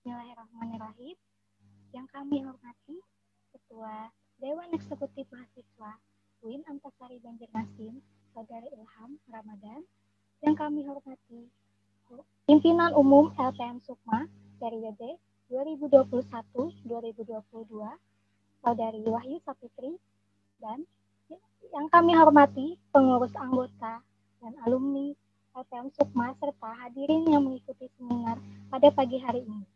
Bismillahirrahmanirrahim. Yang kami hormati Ketua Dewan Eksekutif Mahasiswa UIN Antasari Banjarmasin, Saudari Ilham Ramadan. Yang kami hormati Pimpinan Umum LPM Sukma periode 2021-2022, Saudari Wahyu Sapitri, dan yang kami hormati pengurus anggota dan alumni LPM Sukma serta hadirin yang mengikuti seminar pada pagi hari ini.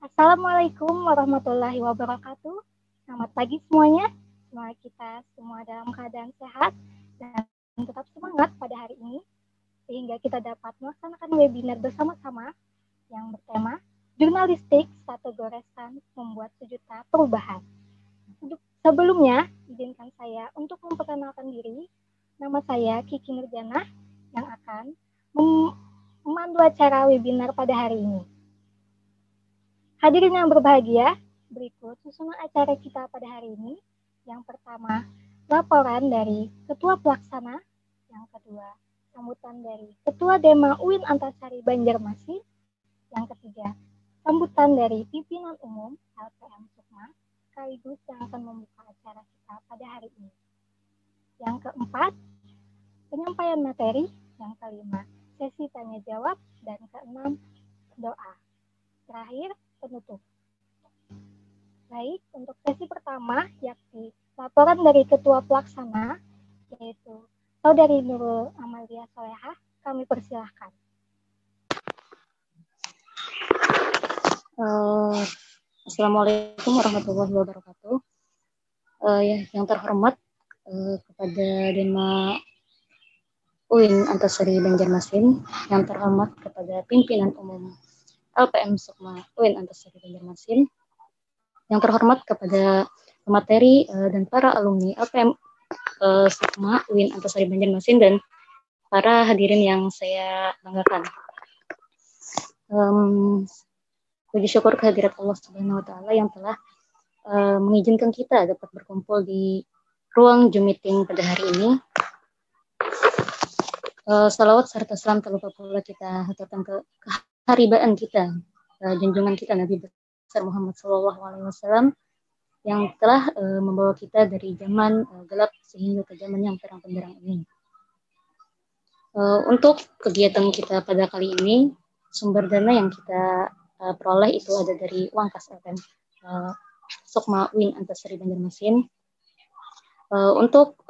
Assalamualaikum warahmatullahi wabarakatuh. Selamat pagi semuanya. Semoga kita semua dalam keadaan sehat dan tetap semangat pada hari ini, sehingga kita dapat melaksanakan webinar bersama-sama yang bertema Jurnalistik Satu Goresan Membuat Sejuta Perubahan. Sebelumnya, izinkan saya untuk memperkenalkan diri. Nama saya Kiki Nurjana yang akan memandu acara webinar pada hari ini. Hadirin yang berbahagia, berikut susunan acara kita pada hari ini. Yang pertama, laporan dari Ketua Pelaksana. Yang kedua, sambutan dari Ketua Dema UIN Antasari Banjarmasin. Yang ketiga, sambutan dari Pimpinan Umum LPM Sukma, sekaligus yang akan membuka acara kita pada hari ini. Yang keempat, penyampaian materi. Yang kelima, sesi tanya jawab. Dan keenam, doa. Terakhir, penutup. Baik, untuk sesi pertama, yakni laporan dari Ketua Pelaksana, yaitu Saudari Nurul Amalia Solehah, kami persilahkan. Assalamualaikum warahmatullahi wabarakatuh. Yang terhormat kepada Dema UIN Antasari Banjarmasin, yang terhormat kepada Pimpinan Umum LPM Sukma UIN Antasari Banjarmasin, yang terhormat kepada pemateri dan para alumni LPM Sukma UIN Antasari Banjarmasin, dan para hadirin yang saya banggakan. Puji syukur kehadirat Allah Subhanahu wa Ta'ala yang telah mengizinkan kita dapat berkumpul di ruang Zoom meeting pada hari ini. Salawat serta salam tak lupa pula kita haturkan ke keharibaan kita, junjungan kita Nabi besar Muhammad SAW yang telah membawa kita dari zaman gelap sehingga ke zaman yang terang benderang ini. Untuk kegiatan kita pada kali ini, sumber dana yang kita peroleh itu ada dari uang kas LPM Sukma UIN Antasari Banjarmasin untuk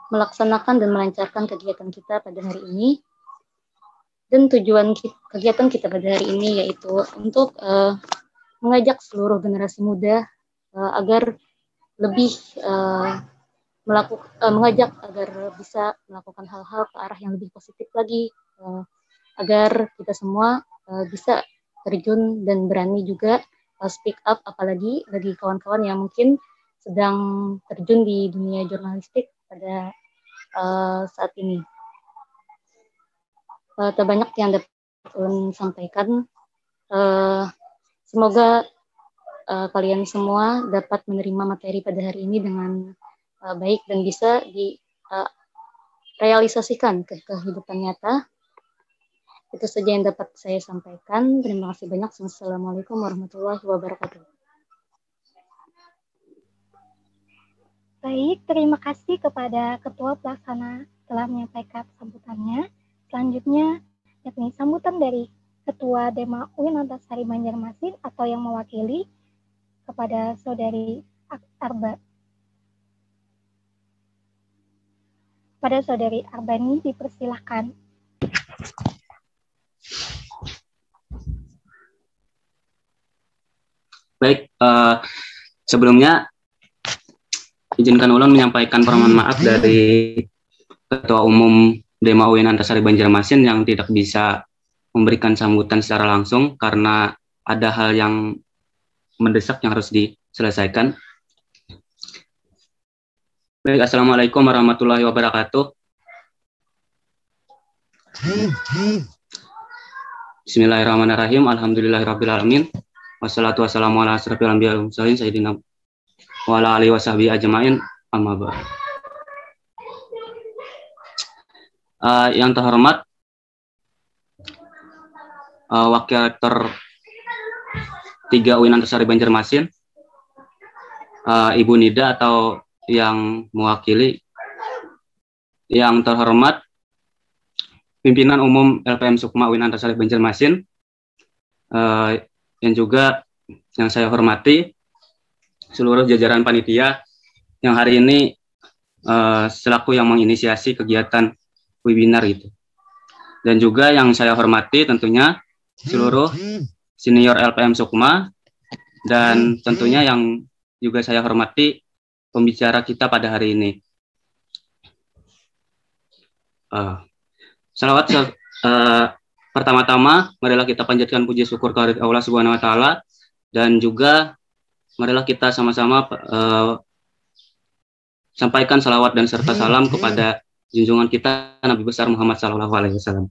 melaksanakan dan melancarkan kegiatan kita pada hari ini. Dan tujuan kegiatan kita pada hari ini yaitu untuk mengajak seluruh generasi muda agar lebih mengajak agar bisa melakukan hal-hal ke arah yang lebih positif lagi, agar kita semua bisa terjun dan berani juga speak up, apalagi bagi kawan-kawan yang mungkin sedang terjun di dunia jurnalistik pada saat ini. Terbanyak yang dapat ulun sampaikan. Semoga kalian semua dapat menerima materi pada hari ini dengan baik dan bisa direalisasikan ke kehidupan nyata. Itu saja yang dapat saya sampaikan. Terima kasih banyak. Wassalamualaikum warahmatullahi wabarakatuh. Baik, terima kasih kepada Ketua Pelaksana telah menyampaikan sambutannya. Selanjutnya, yakni sambutan dari Ketua Dema UIN Antasari Banjarmasin atau yang mewakili kepada Saudari Arbani, dipersilahkan. Baik, sebelumnya izinkan ulun menyampaikan permohonan maaf dari Ketua Umum Dema UIN Antasari Banjarmasin yang tidak bisa memberikan sambutan secara langsung karena ada hal yang mendesak yang harus diselesaikan. Baik, assalamualaikum warahmatullahi wabarakatuh. Bismillahirrahmanirrahim. Alhamdulillahirrabbilalamin. Wassalatu wassalamu ala asrofil anbiya'i wal mursalin sayyidina wa ala alihi wasahbihi ajma'in. Amma ba'd. Yang terhormat Wakil Rektor 3 UIN Antasari Banjarmasin, Ibu Nida atau yang mewakili, yang terhormat Pimpinan Umum LPM Sukma UIN Antasari Banjarmasin, yang juga yang saya hormati seluruh jajaran panitia yang hari ini selaku yang menginisiasi kegiatan webinar itu. Dan juga yang saya hormati tentunya seluruh senior LPM Sukma, dan tentunya yang juga saya hormati pembicara kita pada hari ini. Salawat pertama-tama marilah kita panjatkan puji syukur kehadirat Allah Subhanahu wa taala, dan juga marilah kita sama-sama sampaikan salawat dan serta salam kepada junjungan kita Nabi besar Muhammad SAW.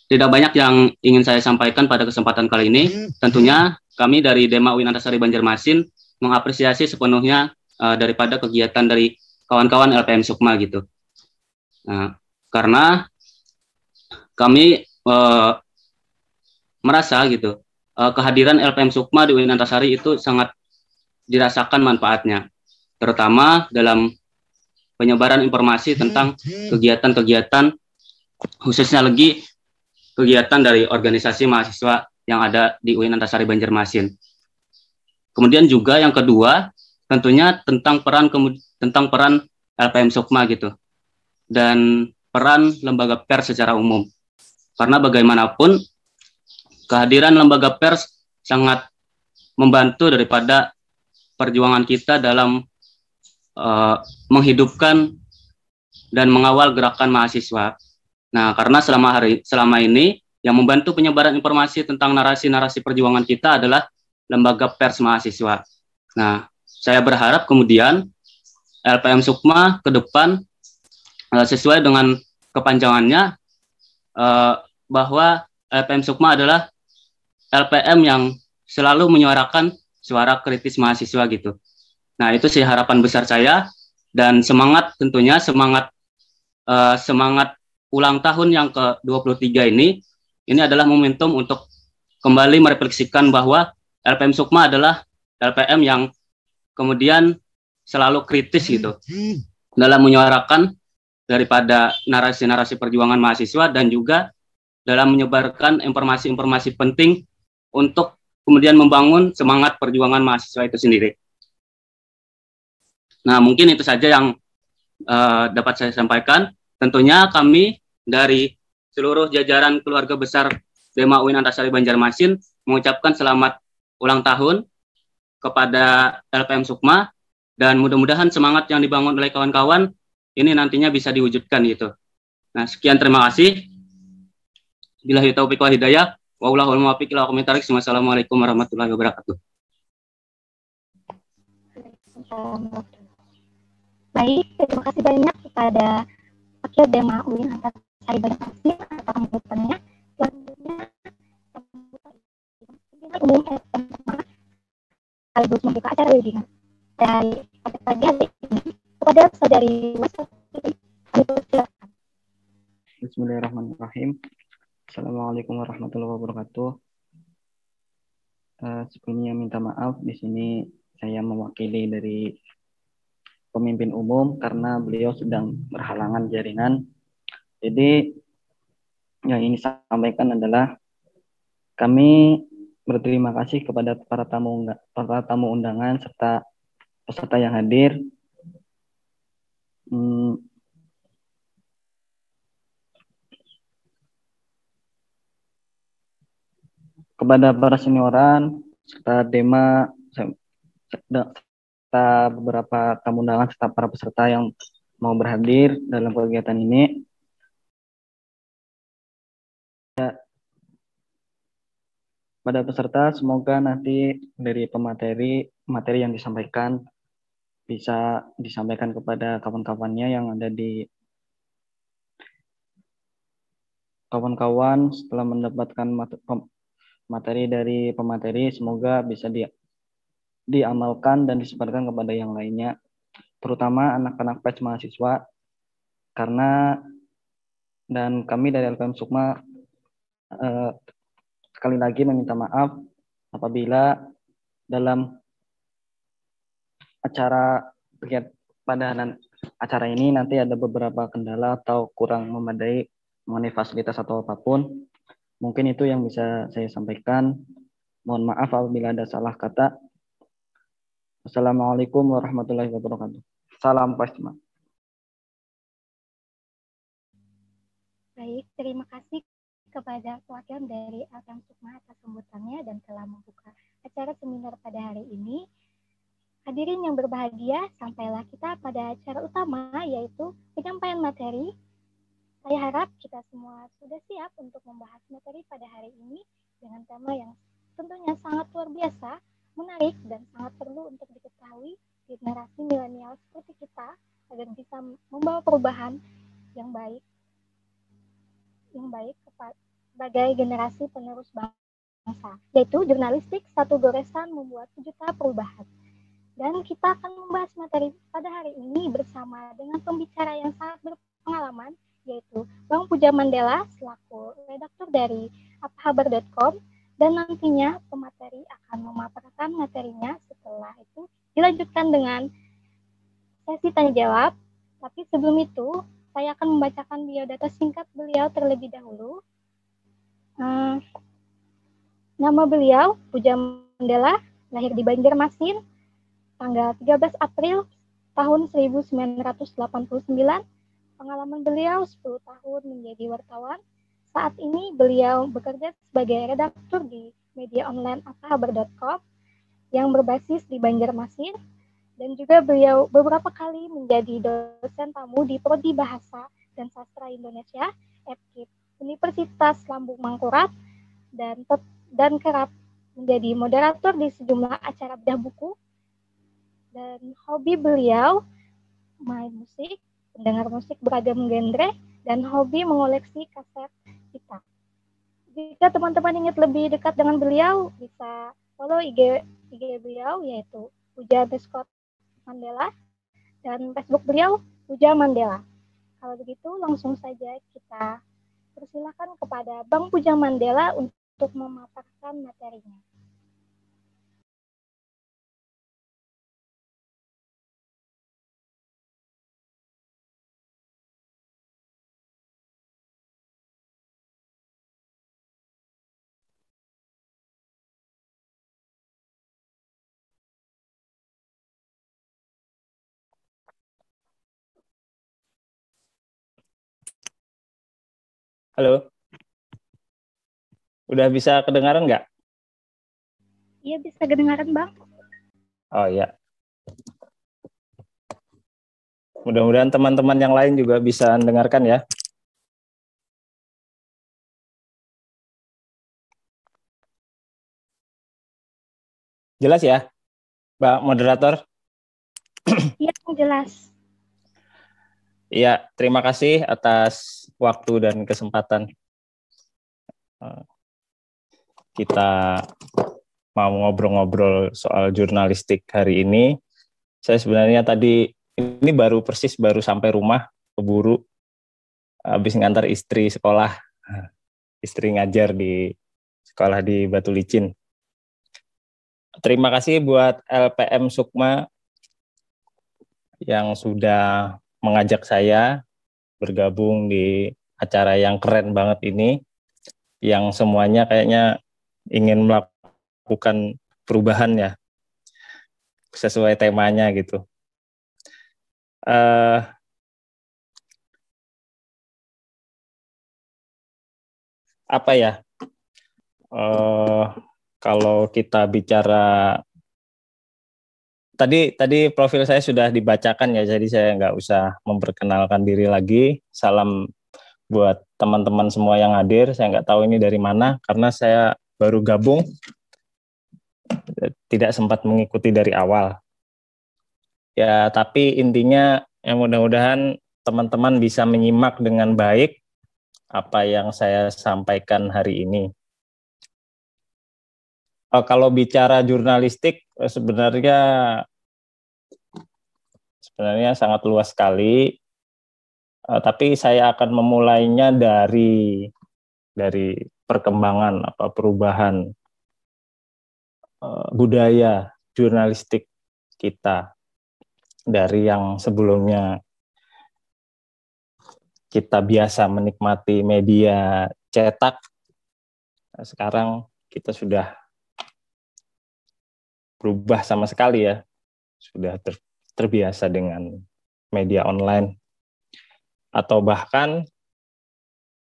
Tidak banyak yang ingin saya sampaikan pada kesempatan kali ini. Tentunya kami dari Dema UIN Antasari Banjarmasin mengapresiasi sepenuhnya daripada kegiatan dari kawan-kawan LPM Sukma gitu. Karena kami merasa gitu kehadiran LPM Sukma di UIN Antasari itu sangat dirasakan manfaatnya, terutama dalam penyebaran informasi tentang kegiatan-kegiatan, khususnya lagi kegiatan dari organisasi mahasiswa yang ada di UIN Antasari Banjarmasin. Kemudian juga yang kedua, tentunya tentang peran LPM Sukma gitu, dan peran lembaga pers secara umum. Karena bagaimanapun kehadiran lembaga pers sangat membantu daripada perjuangan kita dalam menghidupkan dan mengawal gerakan mahasiswa. Nah, karena selama ini yang membantu penyebaran informasi tentang narasi-narasi perjuangan kita adalah lembaga pers mahasiswa. Nah, saya berharap kemudian LPM Sukma ke depan sesuai dengan kepanjangannya, bahwa LPM Sukma adalah LPM yang selalu menyuarakan suara kritis mahasiswa gitu. Nah, itu sih harapan besar saya, dan semangat tentunya semangat ulang tahun yang ke-23 ini adalah momentum untuk kembali merefleksikan bahwa LPM Sukma adalah LPM yang kemudian selalu kritis gitu dalam menyuarakan daripada narasi-narasi perjuangan mahasiswa, dan juga dalam menyebarkan informasi-informasi penting untuk kemudian membangun semangat perjuangan mahasiswa itu sendiri. Nah, mungkin itu saja yang dapat saya sampaikan. Tentunya kami dari seluruh jajaran keluarga besar Dema UIN Antasari Banjarmasin mengucapkan selamat ulang tahun kepada LPM Sukma, dan mudah-mudahan semangat yang dibangun oleh kawan-kawan ini nantinya bisa diwujudkan gitu. Nah, sekian, terima kasih. Billahi taufiq wal hidayah. Wallahul muwaffiq ila aqwamit thoriq. Wassalamualaikum warahmatullahi wabarakatuh. Baik, terima kasih banyak kepada Wakil Dema UIN Antasari Banjarmasin atas sambutannya. Selanjutnya, Pimpinan Umum LPM Sukma sekaligus membuka acara webinar dari pagi hari ini kepada saudari Wasati. Bismillahirrahmanirrahim. Assalamualaikum warahmatullahi wabarakatuh. Sebelumnya minta maaf, di sini saya mewakili dari pemimpin umum karena beliau sedang berhalangan jaringan. Jadi yang ingin saya sampaikan adalah kami berterima kasih kepada para tamu undangan serta peserta yang hadir. Kepada para senioran serta Dema serta beberapa tamu undangan serta para peserta yang mau berhadir dalam kegiatan ini. Pada peserta, semoga nanti dari materi yang disampaikan bisa disampaikan kepada kawan-kawannya yang ada di kawan-kawan setelah mendapatkan materi dari pemateri, semoga bisa diamalkan dan disebarkan kepada yang lainnya, terutama anak-anak PES mahasiswa, karena dan kami dari LPM Sukma eh, sekali lagi meminta maaf apabila dalam acara acara ini nanti ada beberapa kendala atau kurang memadai mengenai fasilitas atau apapun. Mungkin itu yang bisa saya sampaikan. Mohon maaf apabila ada salah kata. Assalamualaikum warahmatullahi wabarakatuh. Salam Pasma. Baik, terima kasih kepada perwakilan dari LKM Sukma atas sambutannya dan telah membuka acara seminar pada hari ini. Hadirin yang berbahagia, sampailah kita pada acara utama, yaitu penyampaian materi. Saya harap kita semua sudah siap untuk membahas materi pada hari ini dengan tema yang tentunya sangat luar biasa, menarik, dan sangat perlu untuk diketahui di generasi milenial seperti kita agar bisa membawa perubahan yang baik sebagai generasi penerus bangsa, yaitu jurnalistik satu goresan membuat sejuta perubahan. Dan kita akan membahas materi pada hari ini bersama dengan pembicara yang sangat berpengalaman, yaitu Bang Puja Mandela selaku redaktur dari aphabar.com, dan nantinya pemateri akan memaparkan materinya. Setelah itu dilanjutkan dengan sesi tanya jawab. Tapi sebelum itu saya akan membacakan biodata singkat beliau terlebih dahulu. Nama beliau Puja Mandela, lahir di Banjarmasin, tanggal 13 April tahun 1989. Pengalaman beliau 10 tahun menjadi wartawan. Saat ini beliau bekerja sebagai redaktur di media online aphabar.com yang berbasis di Banjarmasin. Dan juga beliau beberapa kali menjadi dosen tamu di Prodi Bahasa dan Sastra Indonesia, FKIP, Universitas Lambung Mangkurat, dan kerap menjadi moderator di sejumlah acara bedah buku. Dan hobi beliau main musik, mendengar musik beragam genre, dan hobi mengoleksi kaset kita. Jika teman-teman ingin lebih dekat dengan beliau, bisa follow IG beliau, yaitu Puja_Mandela, dan Facebook beliau Puja Mandela. Kalau begitu langsung saja kita persilakan kepada Bang Puja Mandela untuk memaparkan materinya. Halo, udah bisa kedengaran nggak? Iya, bisa kedengaran, Bang. Oh ya. Mudah-mudahan teman-teman yang lain juga bisa mendengarkan ya. Jelas ya, Mbak Moderator? Iya, jelas. Iya, terima kasih atas waktu dan kesempatan. Kita mau ngobrol-ngobrol soal jurnalistik hari ini. Saya sebenarnya tadi ini baru sampai rumah, keburu habis ngantar istri sekolah. Istri ngajar di sekolah di Batu Licin. Terima kasih buat LPM Sukma yang sudah mengajak saya bergabung di acara yang keren banget ini, yang semuanya kayaknya ingin melakukan perubahan ya, sesuai temanya gitu. Apa ya? Kalau kita bicara tadi profil saya sudah dibacakan ya, jadi saya nggak usah memperkenalkan diri lagi. Salam buat teman-teman semua yang hadir. Saya nggak tahu ini dari mana karena saya baru gabung, tidak sempat mengikuti dari awal. Ya, tapi intinya ya mudah-mudahan teman-teman bisa menyimak dengan baik apa yang saya sampaikan hari ini. Kalau bicara jurnalistik sebenarnya sangat luas sekali, tapi saya akan memulainya dari dari perkembangan perubahan budaya jurnalistik kita dari yang sebelumnya kita biasa menikmati media cetak, sekarang kita sudah berubah sama sekali ya, sudah terbiasa dengan media online, atau bahkan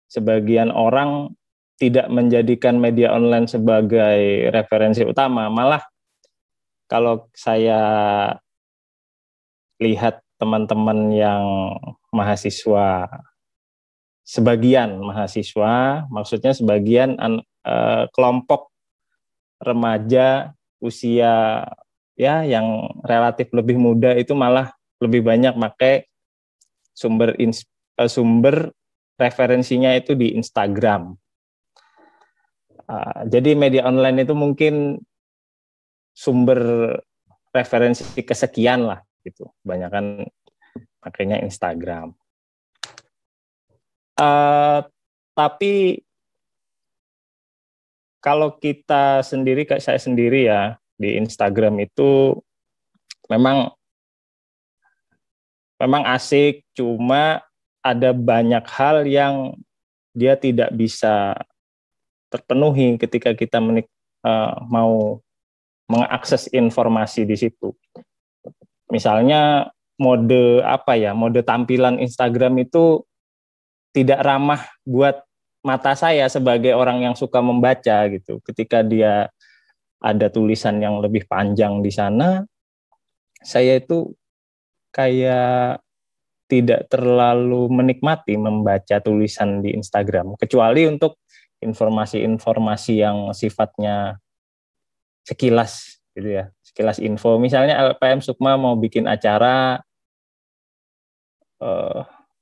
sebagian orang tidak menjadikan media online sebagai referensi utama, malah kalau saya lihat teman-teman yang mahasiswa, sebagian mahasiswa, maksudnya sebagian kelompok remaja usia ya yang relatif lebih muda itu malah lebih banyak pakai sumber referensinya itu di Instagram. Jadi media online itu mungkin sumber referensi kesekian lah gitu. Kebanyakan pakainya Instagram. Tapi kalau kita sendiri, kayak saya sendiri ya, di Instagram itu memang asik, cuma ada banyak hal yang dia tidak bisa terpenuhi ketika kita mau mengakses informasi di situ. Misalnya mode tampilan Instagram itu tidak ramah buat mata saya sebagai orang yang suka membaca gitu. Ketika dia ada tulisan yang lebih panjang di sana, saya itu kayak tidak terlalu menikmati membaca tulisan di Instagram, kecuali untuk informasi-informasi yang sifatnya sekilas gitu ya, sekilas info. Misalnya LPM Sukma mau bikin acara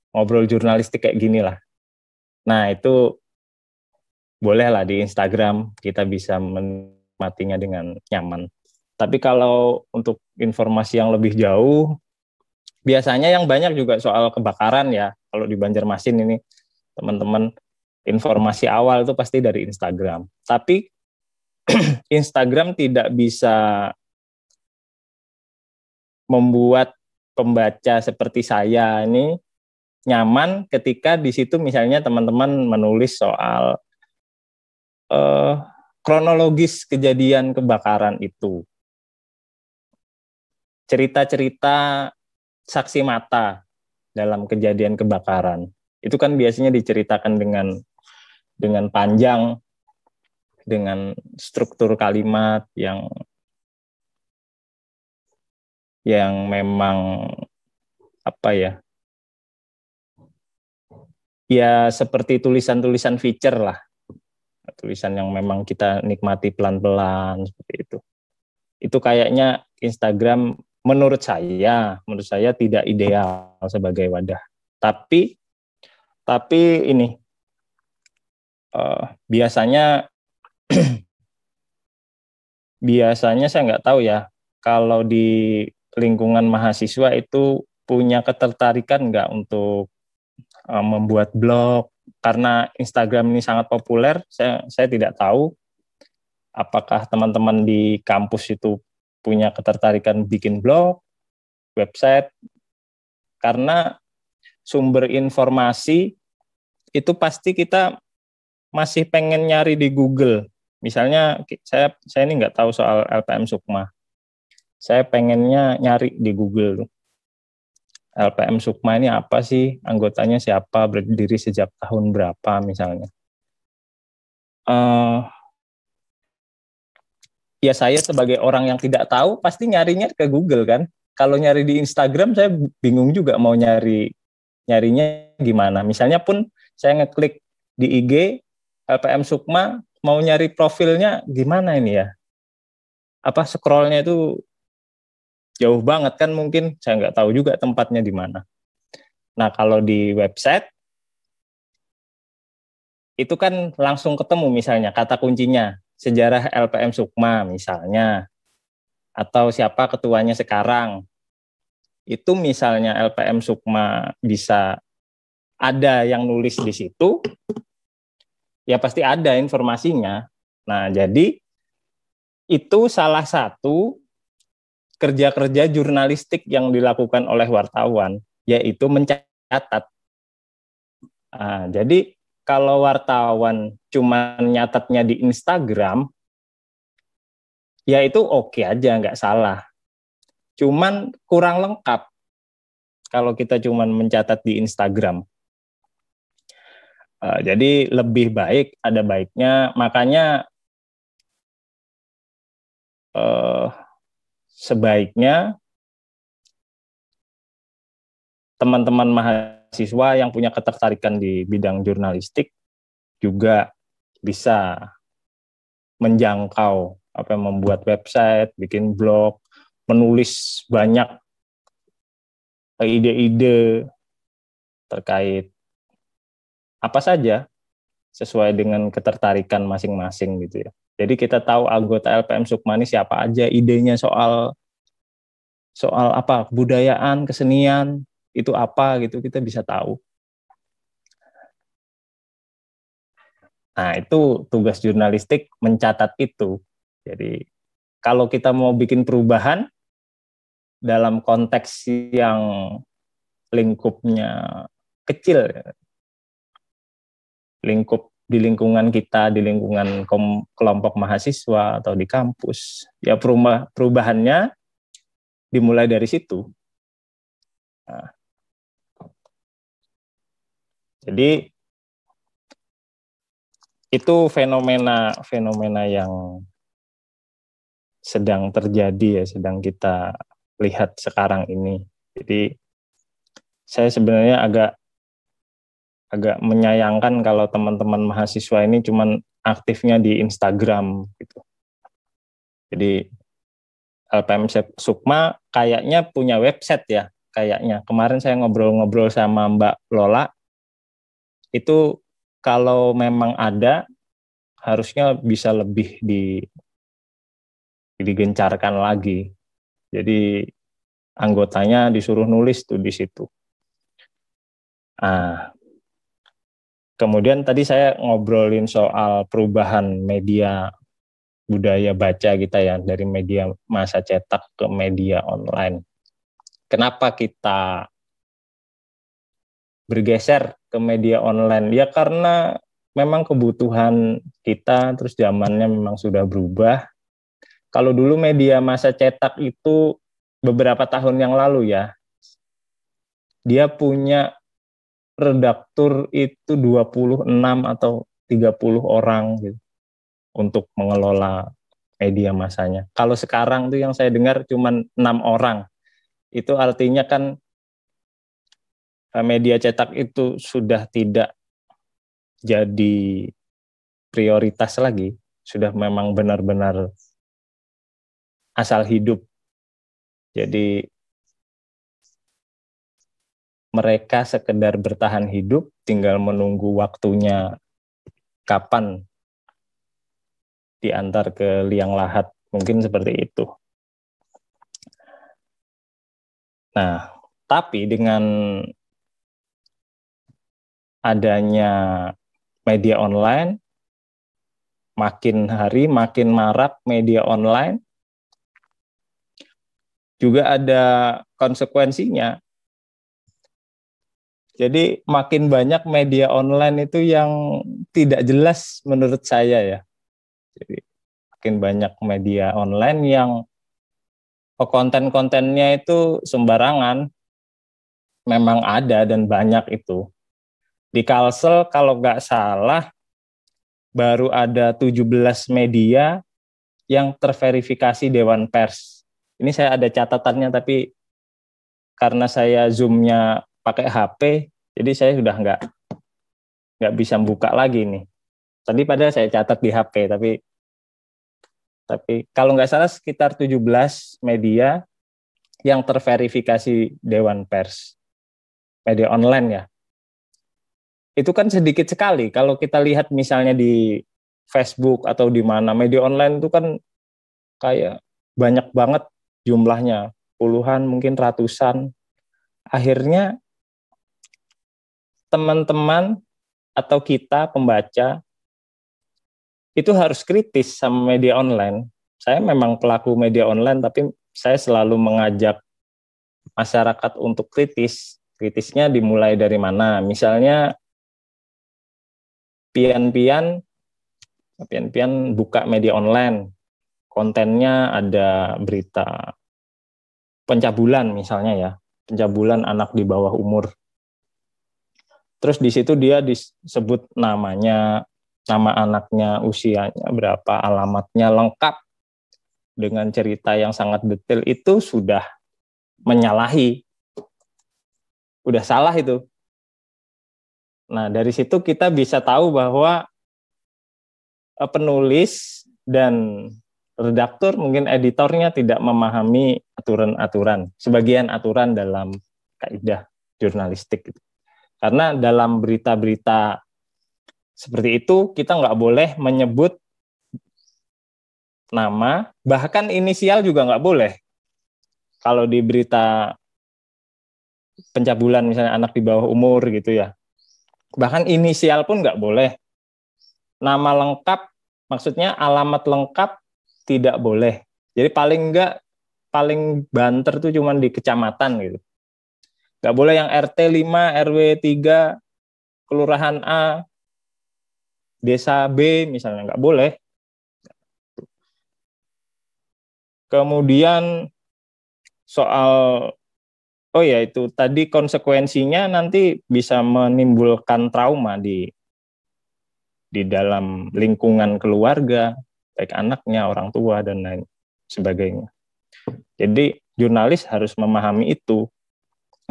ngobrol jurnalistik kayak gini lah. Nah, itu bolehlah di Instagram kita bisa menikmatinya dengan nyaman. Tapi kalau untuk informasi yang lebih jauh, biasanya yang banyak juga soal kebakaran ya. Kalau di Banjarmasin ini, teman-teman, informasi awal itu pasti dari Instagram. Tapi Instagram tidak bisa membuat pembaca seperti saya ini nyaman ketika di situ misalnya teman-teman menulis soal kronologis kejadian kebakaran itu. Cerita-cerita saksi mata dalam kejadian kebakaran. Itu kan biasanya diceritakan dengan panjang, dengan struktur kalimat yang memang ya seperti tulisan-tulisan feature lah, tulisan yang memang kita nikmati pelan-pelan seperti itu. Itu kayaknya Instagram menurut saya tidak ideal sebagai wadah. Tapi ini biasanya saya nggak tahu ya, kalau di lingkungan mahasiswa itu punya ketertarikan nggak untuk membuat blog, karena Instagram ini sangat populer. Saya tidak tahu apakah teman-teman di kampus itu punya ketertarikan bikin blog, website, karena sumber informasi itu pasti kita masih pengen nyari di Google. Misalnya saya ini nggak tahu soal LPM Sukma, saya pengennya nyari di Google. LPM Sukma ini apa sih, anggotanya siapa, berdiri sejak tahun berapa misalnya. Ya saya sebagai orang yang tidak tahu pasti nyarinya ke Google kan. Kalau nyari di Instagram saya bingung juga mau nyarinya gimana. Misalnya pun saya ngeklik di IG LPM Sukma, mau nyari profilnya gimana ini ya. Scrollnya itu jauh banget kan, mungkin saya nggak tahu juga tempatnya di mana. Nah, kalau di website itu kan langsung ketemu misalnya kata kuncinya, sejarah LPM Sukma misalnya, atau siapa ketuanya sekarang. Itu misalnya LPM Sukma bisa ada yang nulis di situ, ya pasti ada informasinya. Nah, jadi itu salah satu kerja-kerja jurnalistik yang dilakukan oleh wartawan, yaitu mencatat. Nah, jadi kalau wartawan cuma nyatatnya di Instagram, ya itu oke aja, nggak salah. Cuman kurang lengkap kalau kita cuma mencatat di Instagram. Jadi lebih baik, ada baiknya, makanya sebaiknya teman-teman mahasiswa yang punya ketertarikan di bidang jurnalistik juga bisa menjangkau membuat website, bikin blog, menulis banyak ide-ide terkait apa saja sesuai dengan ketertarikan masing-masing gitu ya. Jadi kita tahu anggota LPM Sukma ini siapa aja, idenya soal apa, kebudayaan, kesenian, itu apa gitu, kita bisa tahu. Nah, itu tugas jurnalistik, mencatat itu. Jadi kalau kita mau bikin perubahan dalam konteks yang lingkupnya kecil, lingkup di lingkungan kita, di lingkungan kelompok mahasiswa atau di kampus, ya perubahannya dimulai dari situ. Nah, jadi itu fenomena yang sedang terjadi ya, sedang kita lihat sekarang ini. Jadi saya sebenarnya agak menyayangkan kalau teman-teman mahasiswa ini cuman aktifnya di Instagram gitu. Jadi LPM Sukma kayaknya punya website ya, kayaknya. Kemarin saya ngobrol-ngobrol sama Mbak Lola, itu kalau memang ada, harusnya bisa lebih digencarkan lagi. Jadi anggotanya disuruh nulis tuh di situ. Nah, kemudian tadi saya ngobrolin soal perubahan media budaya baca kita ya, dari media massa cetak ke media online. Kenapa kita bergeser ke media online? Ya karena memang kebutuhan kita, terus zamannya memang sudah berubah. Kalau dulu media massa cetak itu beberapa tahun yang lalu ya, dia punya redaktur itu 26 atau 30 orang gitu untuk mengelola media massanya. Kalau sekarang tuh yang saya dengar cuma 6 orang. Itu artinya kan media cetak itu sudah tidak jadi prioritas lagi, sudah memang benar-benar asal hidup. Jadi mereka sekedar bertahan hidup, tinggal menunggu waktunya kapan diantar ke liang lahat, mungkin seperti itu. Nah, tapi dengan adanya media online, makin hari makin marak media online, juga ada konsekuensinya. Jadi makin banyak media online itu yang tidak jelas menurut saya ya. Jadi makin banyak media online yang konten-kontennya itu sembarangan. Memang ada dan banyak itu. Di Kalsel kalau nggak salah baru ada 17 media yang terverifikasi Dewan Pers. Ini saya ada catatannya, tapi karena saya Zoom-nya pakai HP, jadi saya sudah nggak bisa buka lagi nih. Tadi padahal saya catat di HP, tapi kalau nggak salah sekitar 17 media yang terverifikasi Dewan Pers, media online ya. Itu kan sedikit sekali. Kalau kita lihat misalnya di Facebook atau di mana, media online itu kan kayak banyak banget jumlahnya, puluhan mungkin ratusan. Akhirnya teman-teman atau kita pembaca itu harus kritis sama media online. Saya memang pelaku media online, tapi saya selalu mengajak masyarakat untuk kritis. Kritisnya dimulai dari mana? Misalnya pian-pian buka media online, kontennya ada berita pencabulan misalnya ya, pencabulan anak di bawah umur. Terus di situ dia disebut namanya, nama anaknya, usianya berapa, alamatnya lengkap dengan cerita yang sangat detail, itu sudah menyalahi. Udah salah itu. Nah, dari situ kita bisa tahu bahwa penulis dan redaktur, mungkin editornya tidak memahami aturan-aturan, sebagian aturan dalam kaidah jurnalistik. Karena dalam berita-berita seperti itu, kita nggak boleh menyebut nama, bahkan inisial juga nggak boleh. Kalau di berita pencabulan misalnya anak di bawah umur gitu ya, bahkan inisial pun nggak boleh. Nama lengkap, maksudnya alamat lengkap tidak boleh. Jadi paling banter tuh cuman di kecamatan gitu. Nggak boleh yang RT 5, RW 3, Kelurahan A, Desa B misalnya, nggak boleh. Kemudian soal, oh ya itu tadi konsekuensinya nanti bisa menimbulkan trauma di dalam lingkungan keluarga, baik anaknya, orang tua, dan lain sebagainya. Jadi jurnalis harus memahami itu.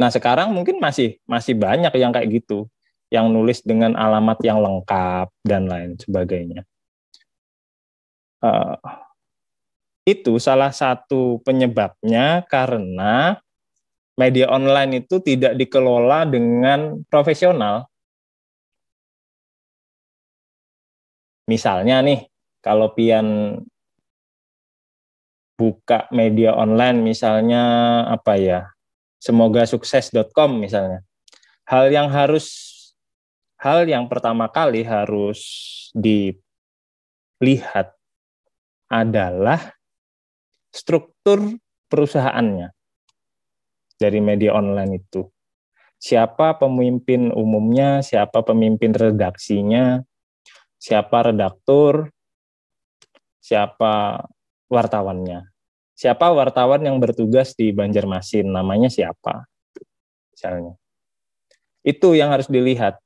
Nah sekarang mungkin masih banyak yang kayak gitu, yang nulis dengan alamat yang lengkap dan lain sebagainya. Itu salah satu penyebabnya karena media online itu tidak dikelola dengan profesional. Misalnya nih, kalau pian buka media online misalnya apa ya, semogasukses.com misalnya. Hal yang pertama kali harus dilihat adalah struktur perusahaannya dari media online itu. Siapa pemimpin umumnya, siapa pemimpin redaksinya, siapa redaktur, siapa wartawannya. Siapa wartawan yang bertugas di Banjarmasin, namanya siapa, misalnya. Itu yang harus dilihat.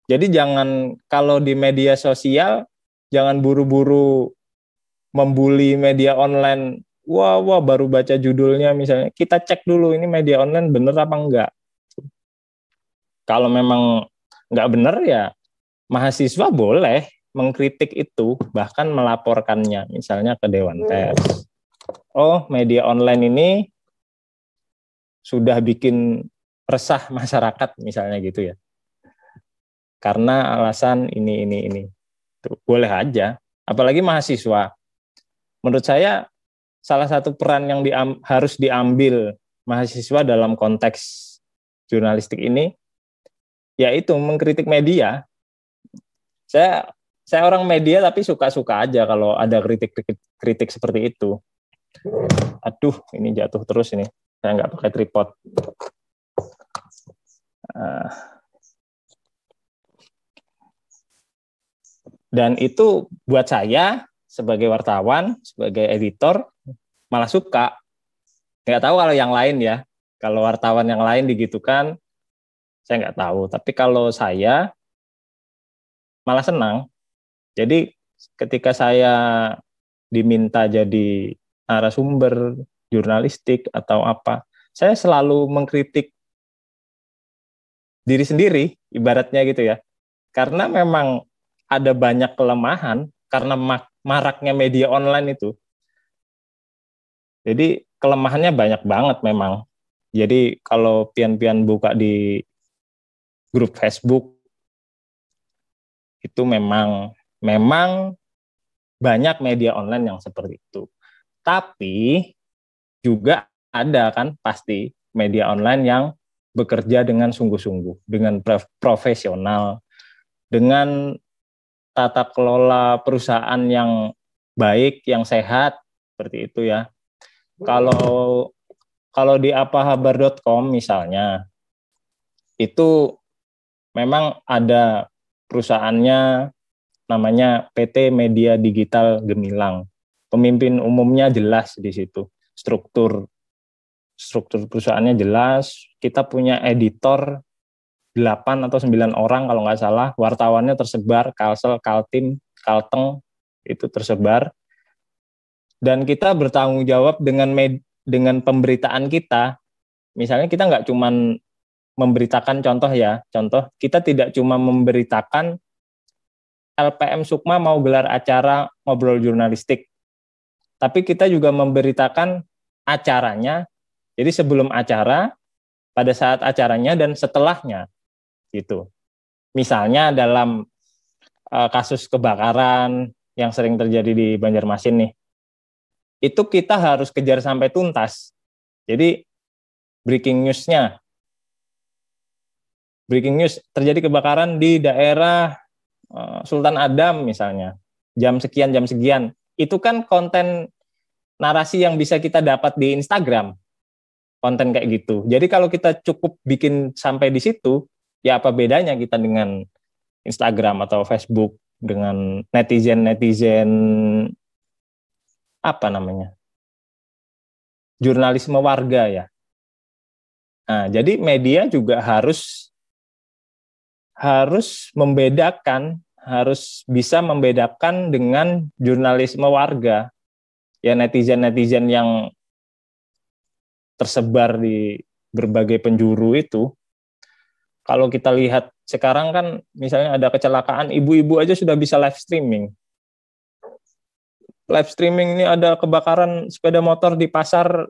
Jadi jangan, kalau di media sosial, jangan buru-buru membuli media online. Wah, baru baca judulnya misalnya. Kita cek dulu ini media online bener apa enggak. Kalau memang enggak bener ya, mahasiswa boleh mengkritik itu, bahkan melaporkannya, misalnya ke Dewan Pers. Oh, media online ini sudah bikin resah masyarakat, misalnya gitu ya. Karena alasan ini. Tuh, boleh aja. Apalagi mahasiswa. Menurut saya, salah satu peran yang harus diambil mahasiswa dalam konteks jurnalistik ini, yaitu mengkritik media. Saya orang media tapi suka-suka aja kalau ada kritik seperti itu. Aduh, ini jatuh terus ini. Saya nggak pakai tripod. Dan itu buat saya sebagai wartawan, sebagai editor, malah suka. Nggak tahu kalau yang lain ya. Kalau wartawan yang lain digitukan, saya nggak tahu. Tapi kalau saya malah senang. Jadi ketika saya diminta jadi narasumber jurnalistik atau apa, saya selalu mengkritik diri sendiri, ibaratnya gitu ya. Karena memang ada banyak kelemahan karena maraknya media online itu. Jadi kelemahannya banyak banget memang. Jadi kalau pian-pian buka di grup Facebook, itu memang banyak media online yang seperti itu. Tapi juga ada kan pasti media online yang bekerja dengan sungguh-sungguh, dengan profesional, dengan tata kelola perusahaan yang baik, yang sehat, seperti itu ya. Kalau di apahabar.com misalnya, itu memang ada perusahaannya namanya PT Media Digital Gemilang. Pemimpin umumnya jelas di situ. Struktur perusahaannya jelas. Kita punya editor 8 atau 9 orang kalau nggak salah. Wartawannya tersebar, Kalsel, Kaltim, Kalteng, itu tersebar. Dan kita bertanggung jawab dengan pemberitaan kita. Misalnya kita nggak cuma memberitakan contoh kita tidak cuma memberitakan LPM Sukma mau gelar acara ngobrol jurnalistik, tapi kita juga memberitakan acaranya, jadi sebelum acara, pada saat acaranya, dan setelahnya, gitu. Misalnya dalam kasus kebakaran yang sering terjadi di Banjarmasin nih, itu kita harus kejar sampai tuntas. Jadi breaking news terjadi kebakaran di daerah Sultan Adam misalnya, jam sekian, itu kan konten narasi yang bisa kita dapat di Instagram, konten kayak gitu. Jadi kalau kita cukup bikin sampai di situ, ya apa bedanya kita dengan Instagram atau Facebook, dengan netizen apa namanya, jurnalisme warga ya. Nah, jadi media juga harus bisa membedakan dengan jurnalisme warga. Ya, netizen yang tersebar di berbagai penjuru itu. Kalau kita lihat sekarang kan misalnya ada kecelakaan, ibu-ibu aja sudah bisa live streaming. Live streaming ini ada kebakaran sepeda motor di pasar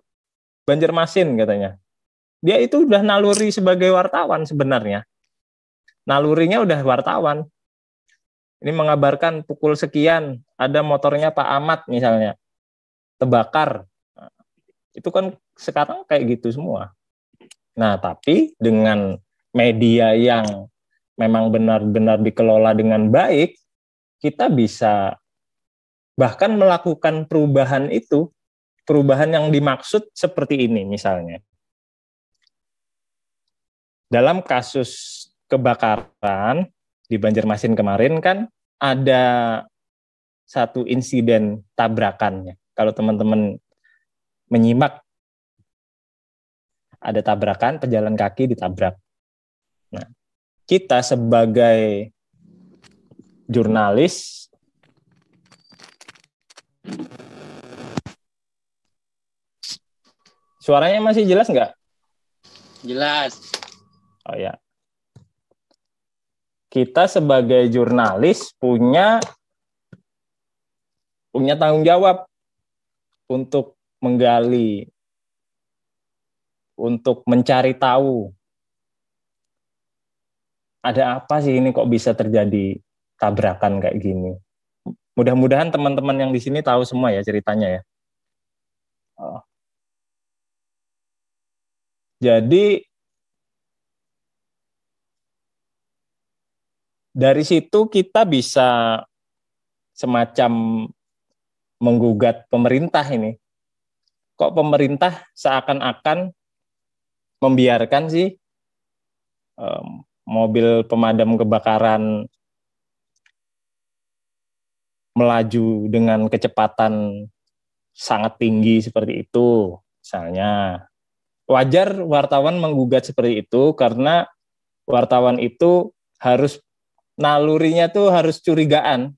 Banjarmasin katanya. Dia itu udah naluri sebagai wartawan sebenarnya. Nalurinya udah wartawan. Ini mengabarkan pukul sekian, ada motornya Pak Ahmad misalnya, terbakar. Itu kan sekarang kayak gitu semua. Nah, tapi dengan media yang memang benar-benar dikelola dengan baik, kita bisa bahkan melakukan perubahan itu, perubahan yang dimaksud seperti ini misalnya. Dalam kasus kebakaran di Banjarmasin kemarin kan ada satu insiden tabrakannya. Kalau teman-teman menyimak, ada tabrakan, pejalan kaki ditabrak. Nah, kita sebagai jurnalis suaranya masih jelas nggak? Jelas. Oh ya. Kita sebagai jurnalis punya tanggung jawab untuk menggali, untuk mencari tahu ada apa sih ini kok bisa terjadi tabrakan kayak gini. Mudah-mudahan teman-teman yang di sini tahu semua ya ceritanya ya. Jadi dari situ kita bisa semacam menggugat pemerintah ini. Kok pemerintah seakan-akan membiarkan sih mobil pemadam kebakaran melaju dengan kecepatan sangat tinggi seperti itu, misalnya. Wajar wartawan menggugat seperti itu karena wartawan itu harus nalurinya tuh harus curigaan.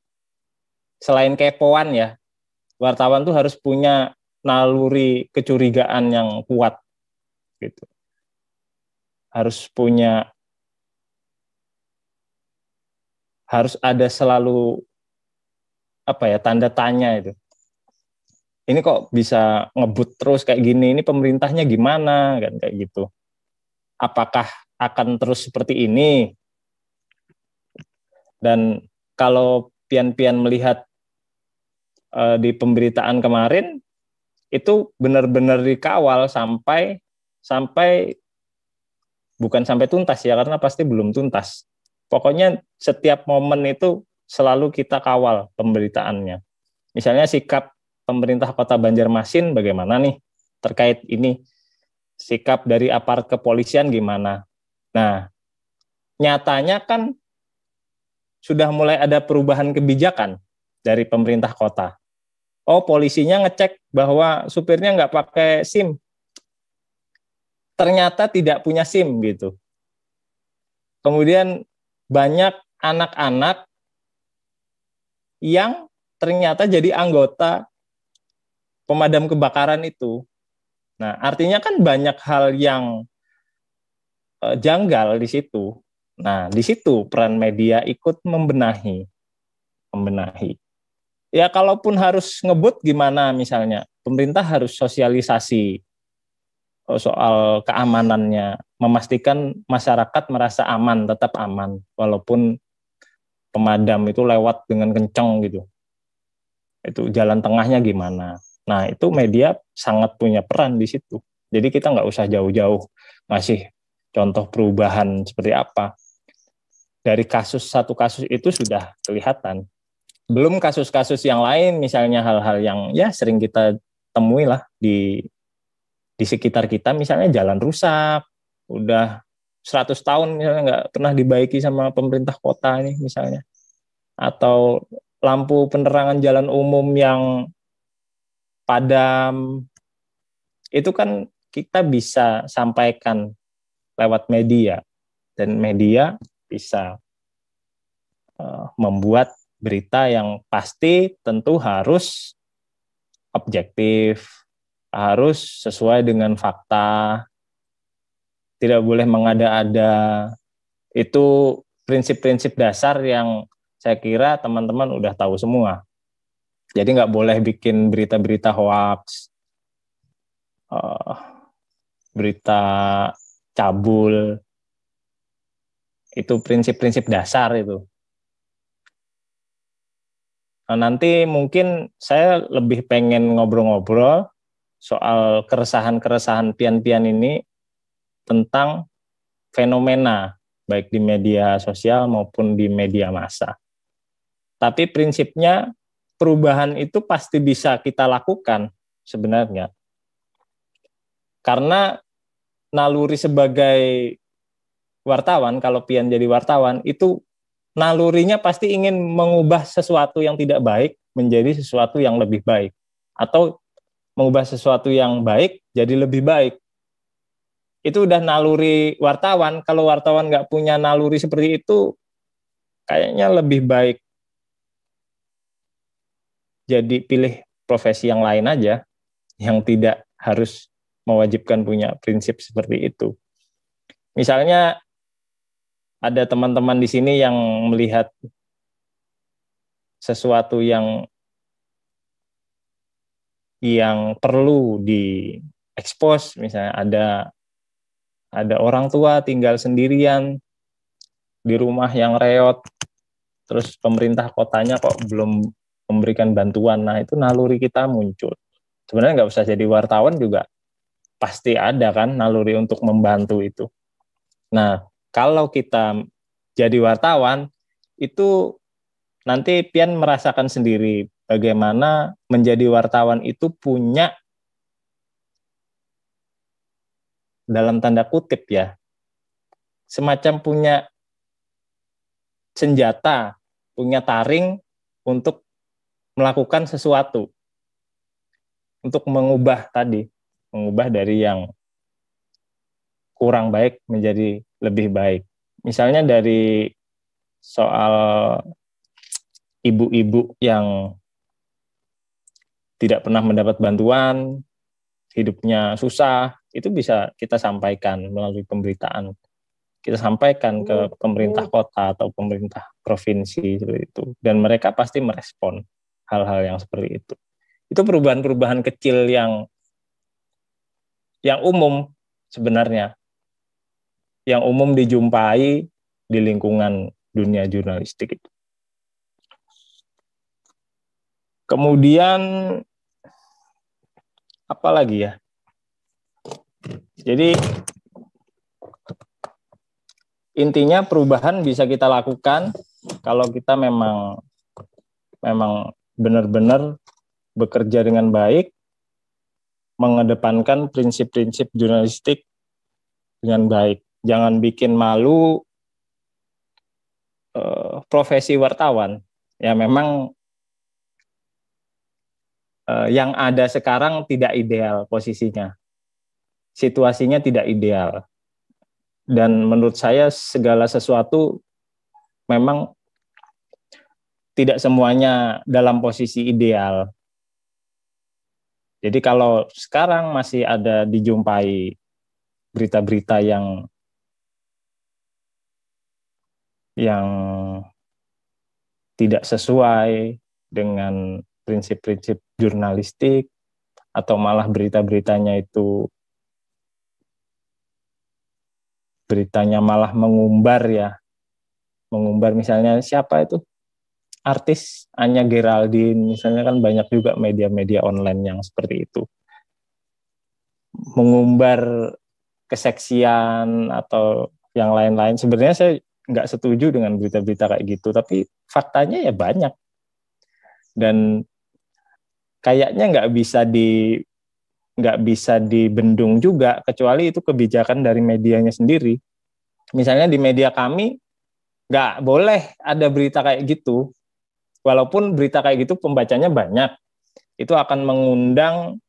Selain kepoan ya, wartawan tuh harus punya naluri kecurigaan yang kuat gitu. Harus ada selalu tanda tanya itu. Ini kok bisa ngebut terus kayak gini, ini pemerintahnya gimana kan kayak gitu. Apakah akan terus seperti ini? Dan kalau pian-pian melihat di pemberitaan kemarin itu benar-benar dikawal sampai bukan sampai tuntas ya, karena pasti belum tuntas. Pokoknya setiap momen itu selalu kita kawal pemberitaannya. Misalnya sikap pemerintah Kota Banjarmasin bagaimana nih terkait ini, sikap dari aparat kepolisian gimana. Nah, nyatanya kan sudah mulai ada perubahan kebijakan dari pemerintah kota. Oh, polisinya ngecek bahwa supirnya nggak pakai SIM. Ternyata tidak punya SIM gitu. Kemudian banyak anak-anak yang ternyata jadi anggota pemadam kebakaran itu. Nah, artinya kan banyak hal yang janggal di situ. Nah, di situ peran media ikut membenahi. Ya, kalaupun harus ngebut gimana misalnya, pemerintah harus sosialisasi soal keamanannya, memastikan masyarakat merasa aman, tetap aman, walaupun pemadam itu lewat dengan kencang gitu. Itu jalan tengahnya gimana. Nah, itu media sangat punya peran di situ. Jadi kita nggak usah jauh-jauh ngasih contoh perubahan seperti apa. Dari satu kasus itu sudah kelihatan. Belum kasus-kasus yang lain, misalnya hal-hal yang ya sering kita temui lah di sekitar kita, misalnya jalan rusak, udah 100 tahun misalnya nggak pernah dibaiki sama pemerintah kota ini misalnya. Atau lampu penerangan jalan umum yang padam, itu kan kita bisa sampaikan lewat media, dan media bisa membuat berita yang pasti tentu harus objektif, harus sesuai dengan fakta, tidak boleh mengada-ada. Itu prinsip-prinsip dasar yang saya kira teman-teman udah tahu semua. Jadi nggak boleh bikin berita-berita hoax, berita cabul. Itu prinsip-prinsip dasar itu. Nah, nanti mungkin saya lebih pengen ngobrol-ngobrol soal keresahan-keresahan pian-pian ini tentang fenomena baik di media sosial maupun di media massa. Tapi prinsipnya perubahan itu pasti bisa kita lakukan sebenarnya. Karena naluri sebagai wartawan, kalau pian jadi wartawan, itu nalurinya pasti ingin mengubah sesuatu yang tidak baik menjadi sesuatu yang lebih baik. Atau mengubah sesuatu yang baik jadi lebih baik. Itu udah naluri wartawan. Kalau wartawan nggak punya naluri seperti itu, kayaknya lebih baik jadi pilih profesi yang lain aja, yang tidak harus mewajibkan punya prinsip seperti itu. Misalnya ada teman-teman di sini yang melihat sesuatu yang perlu diekspos, misalnya ada orang tua tinggal sendirian di rumah yang reot, terus pemerintah kotanya kok belum memberikan bantuan. Nah, itu naluri kita muncul. Sebenarnya nggak usah jadi wartawan juga pasti ada kan naluri untuk membantu itu. Nah, kalau kita jadi wartawan, itu nanti pian merasakan sendiri bagaimana menjadi wartawan itu punya, dalam tanda kutip ya, semacam punya senjata, punya taring untuk melakukan sesuatu, untuk mengubah dari yang kurang baik menjadi lebih baik. Misalnya dari soal ibu-ibu yang tidak pernah mendapat bantuan, hidupnya susah, itu bisa kita sampaikan melalui pemberitaan. Kita sampaikan ke pemerintah kota atau pemerintah provinsi seperti itu, dan mereka pasti merespon hal-hal yang seperti itu. Itu perubahan-perubahan kecil yang umum sebenarnya, yang umum dijumpai di lingkungan dunia jurnalistik itu. Kemudian apa lagi ya? Jadi intinya perubahan bisa kita lakukan kalau kita memang benar-benar bekerja dengan baik, mengedepankan prinsip-prinsip jurnalistik dengan baik. Jangan bikin malu profesi wartawan. Ya memang yang ada sekarang tidak ideal posisinya. Situasinya tidak ideal. Dan menurut saya segala sesuatu memang tidak semuanya dalam posisi ideal. Jadi kalau sekarang masih ada dijumpai berita-berita yang tidak sesuai dengan prinsip-prinsip jurnalistik, atau malah beritanya malah mengumbar misalnya siapa itu artis Anya Geraldine misalnya, kan banyak juga media-media online yang seperti itu, mengumbar keseksian atau yang lain-lain. Sebenarnya saya nggak setuju dengan berita-berita kayak gitu, tapi faktanya ya banyak, dan kayaknya nggak bisa dibendung juga, kecuali itu kebijakan dari medianya sendiri. Misalnya di media kami nggak boleh ada berita kayak gitu, walaupun berita kayak gitu pembacanya banyak, itu akan mengundang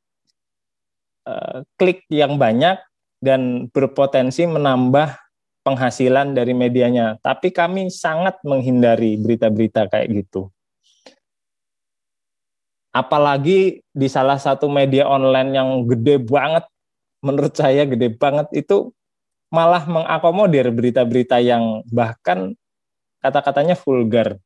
klik yang banyak dan berpotensi menambah penghasilan dari medianya. Tapi kami sangat menghindari berita-berita kayak gitu. Apalagi di salah satu media online yang gede banget, menurut saya gede banget, itu malah mengakomodir berita-berita yang bahkan kata-katanya vulgar.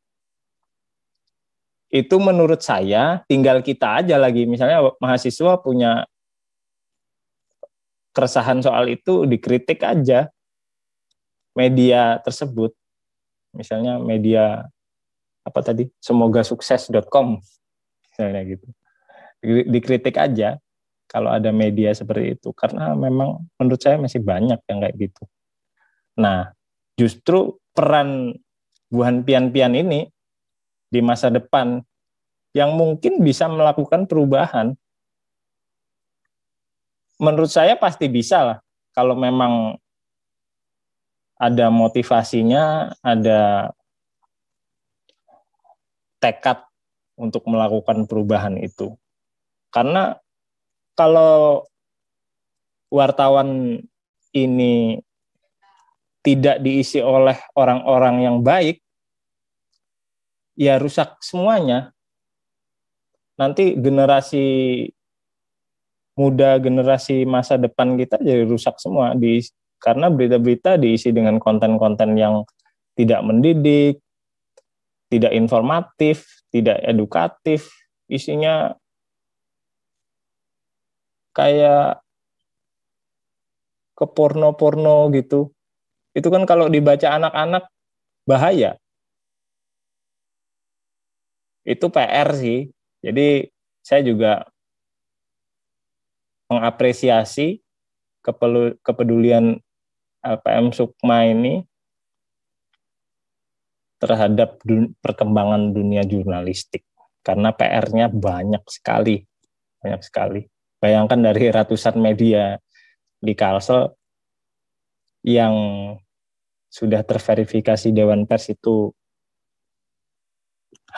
Itu menurut saya tinggal kita aja lagi, misalnya mahasiswa punya keresahan soal itu, dikritik aja media tersebut. Misalnya media apa tadi, semogasukses.com misalnya gitu. Dikritik aja kalau ada media seperti itu, karena memang menurut saya masih banyak yang kayak gitu. Nah, justru peran Buhan Pian-Pian ini di masa depan yang mungkin bisa melakukan perubahan, menurut saya pasti bisa lah, kalau memang ada motivasinya, ada tekad untuk melakukan perubahan itu. Karena kalau wartawan ini tidak diisi oleh orang-orang yang baik, ya rusak semuanya. Nanti generasi muda, generasi masa depan kita jadi rusak semua, karena berita-berita diisi dengan konten-konten yang tidak mendidik, tidak informatif, tidak edukatif, isinya kayak ke porno-porno gitu. Itu kan kalau dibaca anak-anak bahaya. Itu PR sih. Jadi saya juga mengapresiasi kepedulian LPM Sukma ini terhadap perkembangan dunia jurnalistik, karena PR-nya banyak sekali. Bayangkan dari ratusan media di Kalsel yang sudah terverifikasi Dewan Pers itu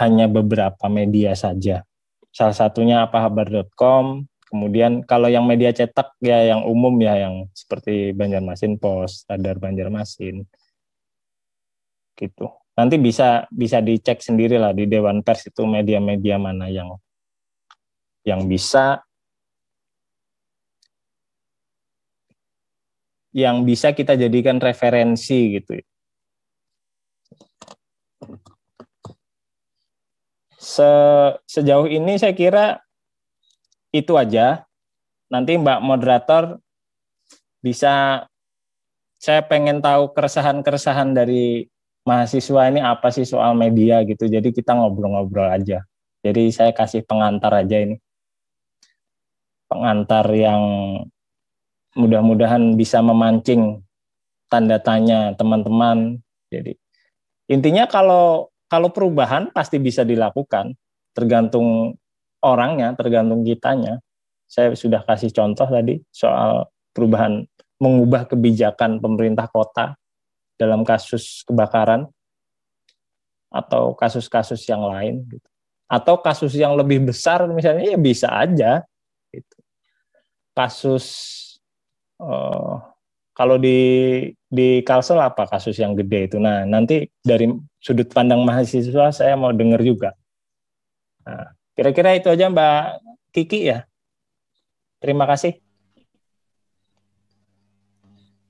hanya beberapa media saja. Salah satunya apahabar.com, kemudian kalau yang media cetak ya yang umum ya, yang seperti Banjarmasin Post, Radar Banjarmasin, gitu. Nanti bisa dicek sendiri lah di Dewan Pers itu media-media mana yang bisa kita jadikan referensi gitu. Sejauh ini saya kira itu aja. Nanti Mbak Moderator bisa, saya pengen tahu keresahan-keresahan dari mahasiswa ini apa sih soal media gitu. Jadi kita ngobrol-ngobrol aja. Jadi saya kasih pengantar aja ini. Pengantar yang mudah-mudahan bisa memancing tanda tanya teman-teman. Jadi Intinya kalau perubahan pasti bisa dilakukan, tergantung orangnya, tergantung kitanya. Saya sudah kasih contoh tadi soal perubahan, mengubah kebijakan pemerintah kota dalam kasus kebakaran atau kasus-kasus yang lain, gitu. Atau kasus yang lebih besar misalnya, ya bisa aja. Gitu. Kasus kalau di Kalsel apa kasus yang gede itu? Nah, nanti dari sudut pandang mahasiswa saya mau dengar juga. Nah, kira-kira itu aja Mbak Kiki ya. Terima kasih.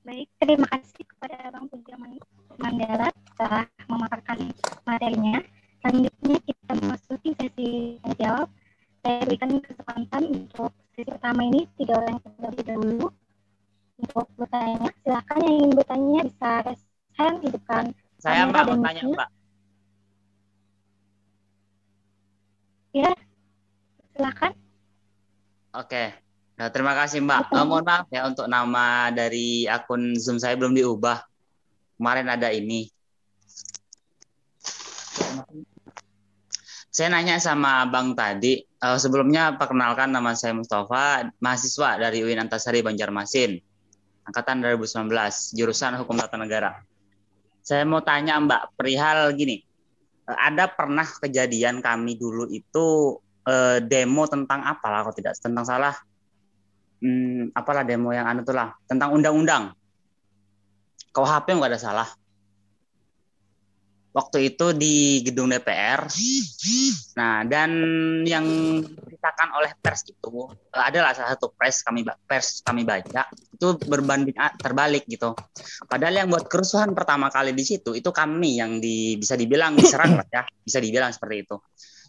Baik, terima kasih kepada Bang Puja Mandala telah memaparkan materinya. Selanjutnya kita memasuki sesi tanya jawab. Saya berikan kesempatan untuk sesi pertama ini 3 orang terlebih dahulu untuk bertanya. Silakan yang ingin bertanya bisa raise hand, hidupkan Saya kamera Mbak dan mau tanya mic-nya. Mbak. Ya, silakan. Oke. Nah, terima kasih Mbak. Mohon maaf ya untuk nama dari akun Zoom saya belum diubah. Kemarin ada ini. Saya nanya sama Bang tadi. Sebelumnya perkenalkan, nama saya Mustafa, mahasiswa dari UIN Antasari Banjarmasin, angkatan 2019, jurusan Hukum Tata Negara. Saya mau tanya Mbak, perihal gini. Ada pernah kejadian kami dulu itu demo tentang apalah, kalau tidak tentang salah. Apalah demo yang anu tuh lah, tentang undang-undang KUHP nggak ada salah. Waktu itu di gedung DPR. Nah, dan yang diceritakan oleh pers itu adalah salah satu pers kami baca itu berbanding terbalik gitu. Padahal yang buat kerusuhan pertama kali di situ itu kami yang bisa dibilang diserang lah ya, bisa dibilang seperti itu.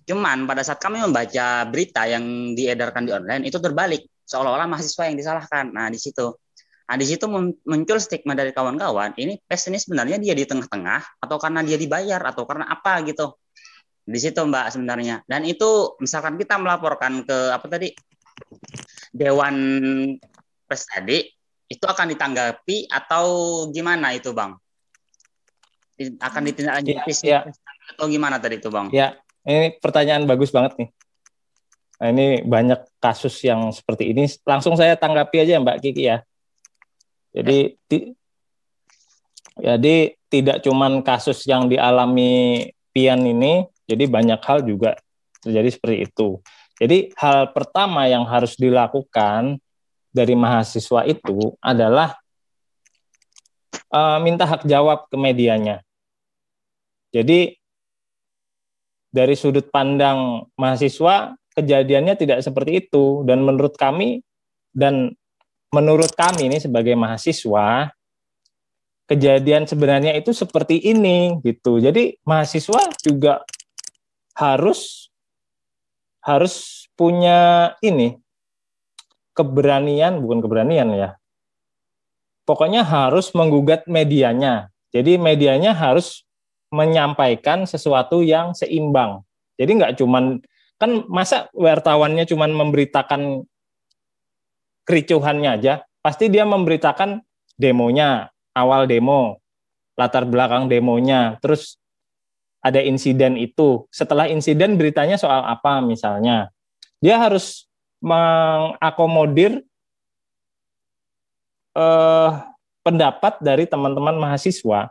Cuman pada saat kami membaca berita yang diedarkan di online itu terbalik, seolah-olah mahasiswa yang disalahkan. Nah, di situ muncul stigma dari kawan-kawan, ini pes ini sebenarnya dia di tengah-tengah atau karena dia dibayar atau karena apa gitu. Di situ Mbak sebenarnya. Dan itu misalkan kita melaporkan ke Dewan Pers tadi, itu akan ditanggapi atau gimana itu Bang? Akan ditindaklanjuti atau gimana tadi itu Bang? Ya, ini pertanyaan bagus banget nih. Nah, ini banyak kasus yang seperti ini. Langsung saya tanggapi aja Mbak Kiki ya. Jadi tidak cuman kasus yang dialami Pian ini, jadi banyak hal juga terjadi seperti itu. Jadi hal pertama yang harus dilakukan dari mahasiswa itu adalah minta hak jawab ke medianya. Jadi dari sudut pandang mahasiswa, kejadiannya tidak seperti itu. Dan menurut kami ini sebagai mahasiswa, kejadian sebenarnya itu seperti ini gitu. Jadi mahasiswa juga harus punya bukan keberanian ya. Pokoknya harus menggugat medianya. Jadi medianya harus menyampaikan sesuatu yang seimbang. Jadi nggak cuman, kan masa wartawannya cuman memberitakan kericuhannya aja, pasti dia memberitakan demonya, awal demo, latar belakang demonya, terus ada insiden itu. Setelah insiden beritanya soal apa misalnya. Dia harus mengakomodir pendapat dari teman-teman mahasiswa.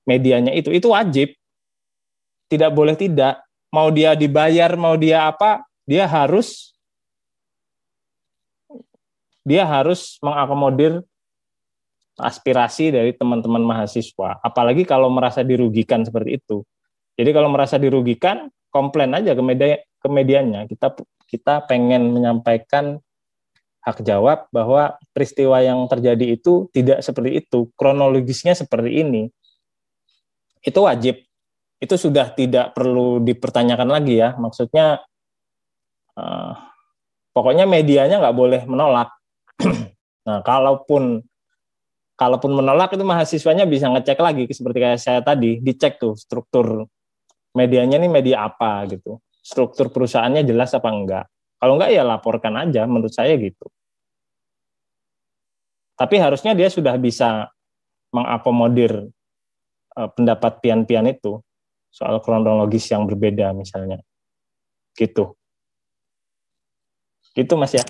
Medianya itu wajib. Tidak boleh tidak. Mau dia dibayar, mau dia apa, dia harus mengakomodir aspirasi dari teman-teman mahasiswa. Apalagi kalau merasa dirugikan seperti itu. Jadi kalau merasa dirugikan, komplain aja ke medianya. Kita pengen menyampaikan hak jawab bahwa peristiwa yang terjadi itu tidak seperti itu. Kronologisnya seperti ini. Itu wajib. Itu sudah tidak perlu dipertanyakan lagi ya. Maksudnya pokoknya medianya nggak boleh menolak. Nah, kalaupun menolak itu mahasiswanya bisa ngecek lagi seperti kayak saya tadi, dicek tuh struktur medianya ini media apa gitu. Struktur perusahaannya jelas apa enggak. Kalau enggak ya laporkan aja, menurut saya gitu. Tapi harusnya dia sudah bisa mengakomodir pendapat pian-pian itu soal kronologis yang berbeda misalnya. Gitu. Gitu Mas ya.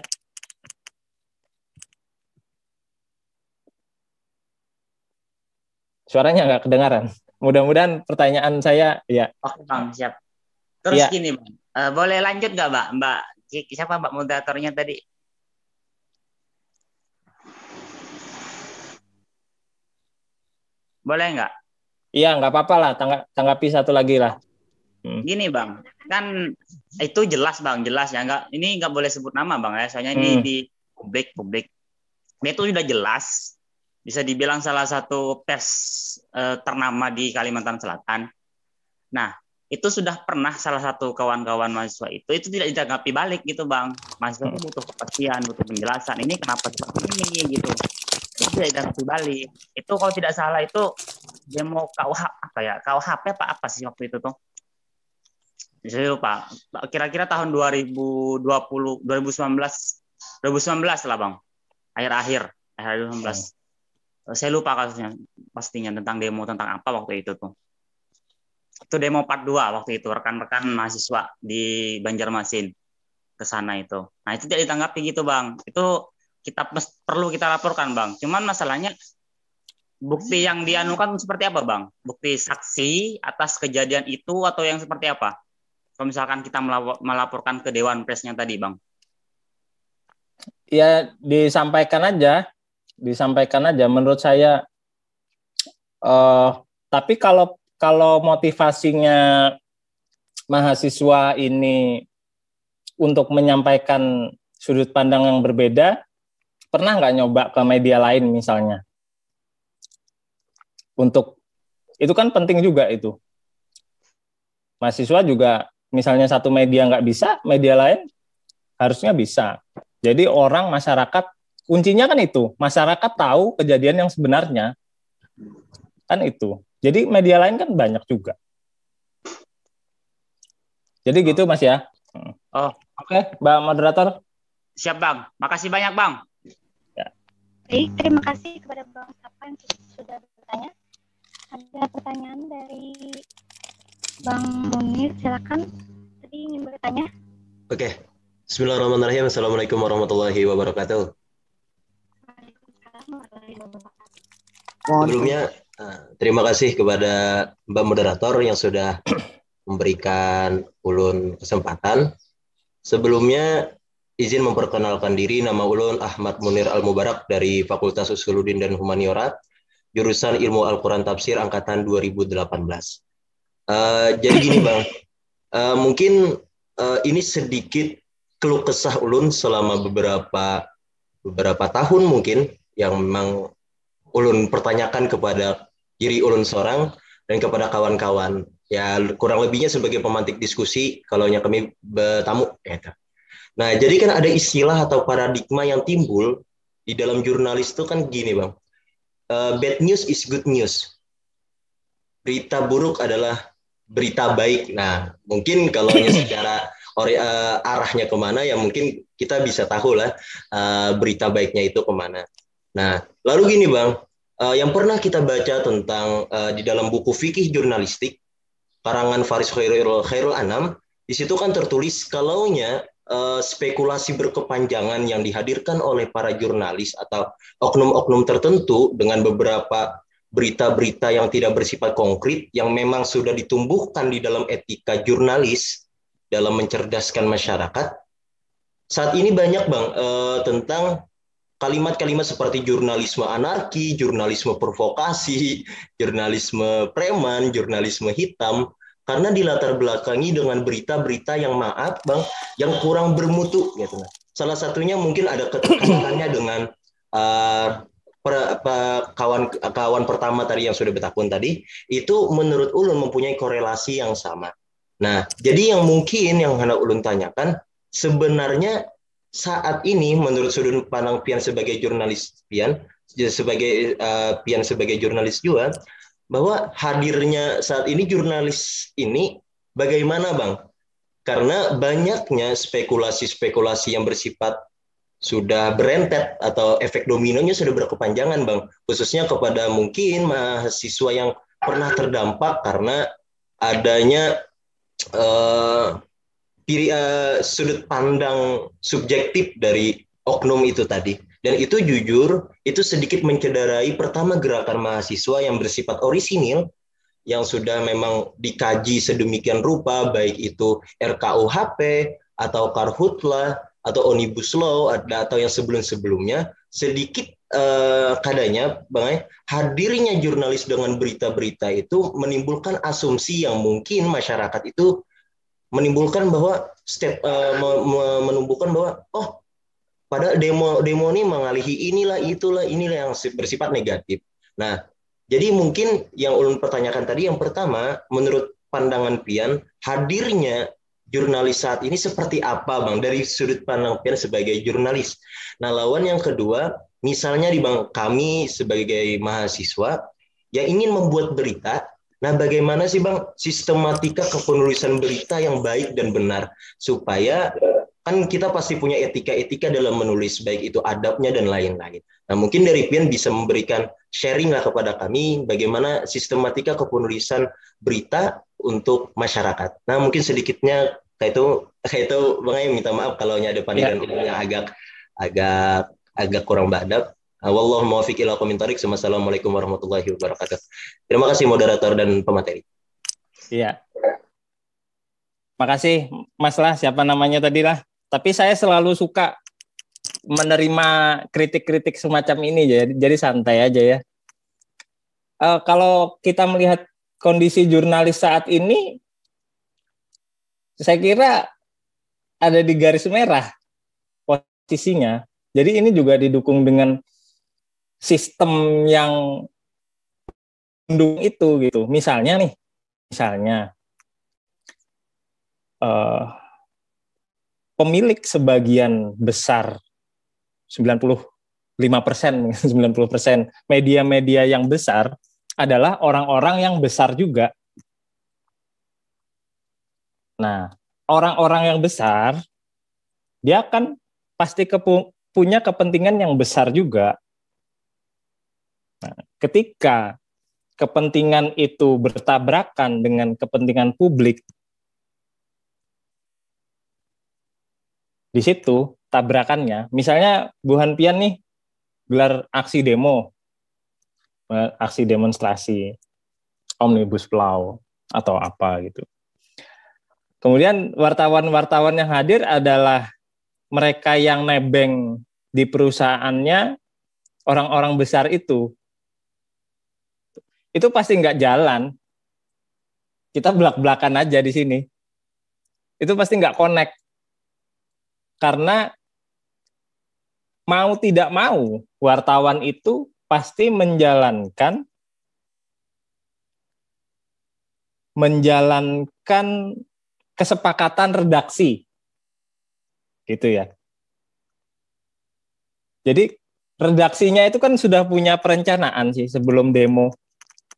Suaranya nggak kedengaran. Mudah-mudahan pertanyaan saya ya. Oke Bang, siap. Terus Ya. gini Bang, boleh lanjut nggak Mbak? Siapa Mbak moderatornya tadi? Boleh nggak? Iya, nggak apa-apa lah. Tanggapi satu lagi lah. Gini Bang, kan itu jelas Bang, jelas ya. Ini nggak boleh sebut nama Bang ya. Soalnya ini di publik. Dia itu sudah jelas. Bisa dibilang salah satu pers ternama di Kalimantan Selatan. Nah, itu sudah pernah salah satu kawan-kawan mahasiswa itu tidak ditanggapi balik gitu Bang. Mahasiswa itu butuh kepastian, butuh penjelasan. Ini kenapa seperti ini gitu. Itu tidak ditanggapi balik. Itu kalau tidak salah itu demo KUHP apa sih waktu itu tuh? Saya lupa. Kira-kira tahun 2019 lah Bang. Akhir 2019. Saya lupa kasusnya pastinya tentang demo tentang apa waktu itu tuh. Itu demo part 2 waktu itu, rekan-rekan mahasiswa di Banjarmasin ke sana itu. Nah, itu tidak ditanggapi gitu, Bang. Itu perlu kita laporkan, Bang. Cuman masalahnya bukti yang dianukan seperti apa, Bang? Bukti saksi atas kejadian itu atau yang seperti apa? Kalau misalkan kita melaporkan ke Dewan Persnya tadi, Bang. Ya, disampaikan aja menurut saya. Tapi kalau motivasinya mahasiswa ini untuk menyampaikan sudut pandang yang berbeda, pernah nggak nyoba ke media lain misalnya? Untuk itu kan penting juga itu. Mahasiswa juga misalnya satu media nggak bisa, media lain harusnya bisa. Jadi masyarakat, kuncinya kan itu, masyarakat tahu kejadian yang sebenarnya. Kan itu. Jadi media lain kan banyak juga. Jadi gitu Mas ya. Oke, Mbak Moderator. Siap Bang. Makasih banyak Bang. Ya. Baik, terima kasih kepada Bang Sapan yang sudah bertanya. Ada pertanyaan dari Bang Munir, silakan. Tadi ingin bertanya. Oke. Bismillahirrahmanirrahim. Assalamualaikum warahmatullahi wabarakatuh. Sebelumnya, terima kasih kepada Mbak Moderator yang sudah memberikan Ulun kesempatan. Sebelumnya, izin memperkenalkan diri, nama Ulun Ahmad Munir Al-Mubarak dari Fakultas Usuluddin dan Humaniora, jurusan Ilmu Al-Quran Tafsir angkatan 2018. Jadi gini Bang, mungkin ini sedikit keluh kesah Ulun selama beberapa tahun mungkin yang memang Ulun pertanyakan kepada diri Ulun seorang dan kepada kawan-kawan. Ya kurang lebihnya sebagai pemantik diskusi kalau kami bertamu. Nah jadi kan ada istilah atau paradigma yang timbul di dalam jurnalis itu kan gini Bang. Bad news is good news. Berita buruk adalah berita baik. Nah mungkin kalau secara arahnya kemana ya mungkin kita bisa tahu lah berita baiknya itu kemana. Nah lalu gini Bang, yang pernah kita baca tentang di dalam buku fikih jurnalistik karangan Faris Khairul Anam, di situ kan tertulis kalaunya spekulasi berkepanjangan yang dihadirkan oleh para jurnalis atau oknum-oknum tertentu dengan beberapa berita-berita yang tidak bersifat konkret yang memang sudah ditumbuhkan di dalam etika jurnalis dalam mencerdaskan masyarakat. Saat ini banyak Bang tentang kalimat-kalimat seperti jurnalisme anarki, jurnalisme provokasi, jurnalisme preman, jurnalisme hitam, karena dilatar belakangi dengan berita-berita yang maaf Bang, yang kurang bermutu gitu. Salah satunya mungkin ada keterkaitannya dengan kawan pertama tadi yang sudah bertakun tadi, itu menurut Ulun mempunyai korelasi yang sama. Nah, jadi yang mungkin yang hendak Ulun tanyakan, sebenarnya saat ini menurut sudut pandang Pian sebagai jurnalis Pian, sebagai jurnalis juga, bahwa hadirnya saat ini jurnalis ini bagaimana Bang? Karena banyaknya spekulasi-spekulasi yang bersifat sudah berentet atau efek dominonya sudah berkepanjangan Bang, khususnya kepada mungkin mahasiswa yang pernah terdampak karena adanya sudut pandang subjektif dari oknum itu tadi. Dan itu jujur, itu sedikit mencederai pertama gerakan mahasiswa yang bersifat orisinil, yang sudah memang dikaji sedemikian rupa, baik itu RKUHP, atau Karhutlah, atau Omnibus Law, atau yang sebelum-sebelumnya, sedikit kadanya Bang, hadirnya jurnalis dengan berita-berita itu menimbulkan asumsi yang mungkin masyarakat itu menimbulkan bahwa menumbuhkan bahwa pada demo ini mengalihi inilah yang bersifat negatif. Nah, jadi mungkin yang ulun pertanyakan tadi yang pertama, menurut pandangan Pian, hadirnya jurnalis saat ini seperti apa Bang dari sudut pandang Pian sebagai jurnalis. Nah, lawan yang kedua, misalnya di Bang kami sebagai mahasiswa yang ingin membuat berita, nah bagaimana sih Bang sistematika kepenulisan berita yang baik dan benar supaya kan kita pasti punya etika-etika dalam menulis, baik itu adabnya dan lain-lain. Nah, mungkin dari Pian bisa memberikan sharing lah kepada kami bagaimana sistematika kepenulisan berita untuk masyarakat. Nah, mungkin sedikitnya kayak itu Bang Ayam minta maaf kalau ada paniran yang agak kurang beradab. Wallahu muwaffiq ila aqwamit thoriq. Wassalamualaikum warahmatullahi wabarakatuh. Terima kasih moderator dan pemateri. Iya. Makasih Mas lah, siapa namanya tadi lah. Tapi saya selalu suka menerima kritik-kritik semacam ini, jadi santai aja ya. Kalau kita melihat kondisi jurnalis saat ini, saya kira ada di garis merah posisinya. Jadi ini juga didukung dengan sistem yang mendukung itu gitu. Misalnya pemilik sebagian besar 95%, 90% media-media yang besar adalah orang-orang yang besar juga. Nah, orang-orang yang besar dia kan pasti punya kepentingan yang besar juga. Nah, ketika kepentingan itu bertabrakan dengan kepentingan publik, di situ tabrakannya. Misalnya Bu Hanpian nih gelar aksi demonstrasi, Omnibus Law atau apa gitu. Kemudian wartawan-wartawan yang hadir adalah mereka yang nebeng di perusahaannya orang-orang besar itu pasti nggak jalan. Kita belak-belakan aja di sini. Itu pasti nggak connect. Karena mau tidak mau, wartawan itu pasti menjalankan kesepakatan redaksi. Gitu ya. Jadi redaksinya itu kan sudah punya perencanaan sih sebelum demo.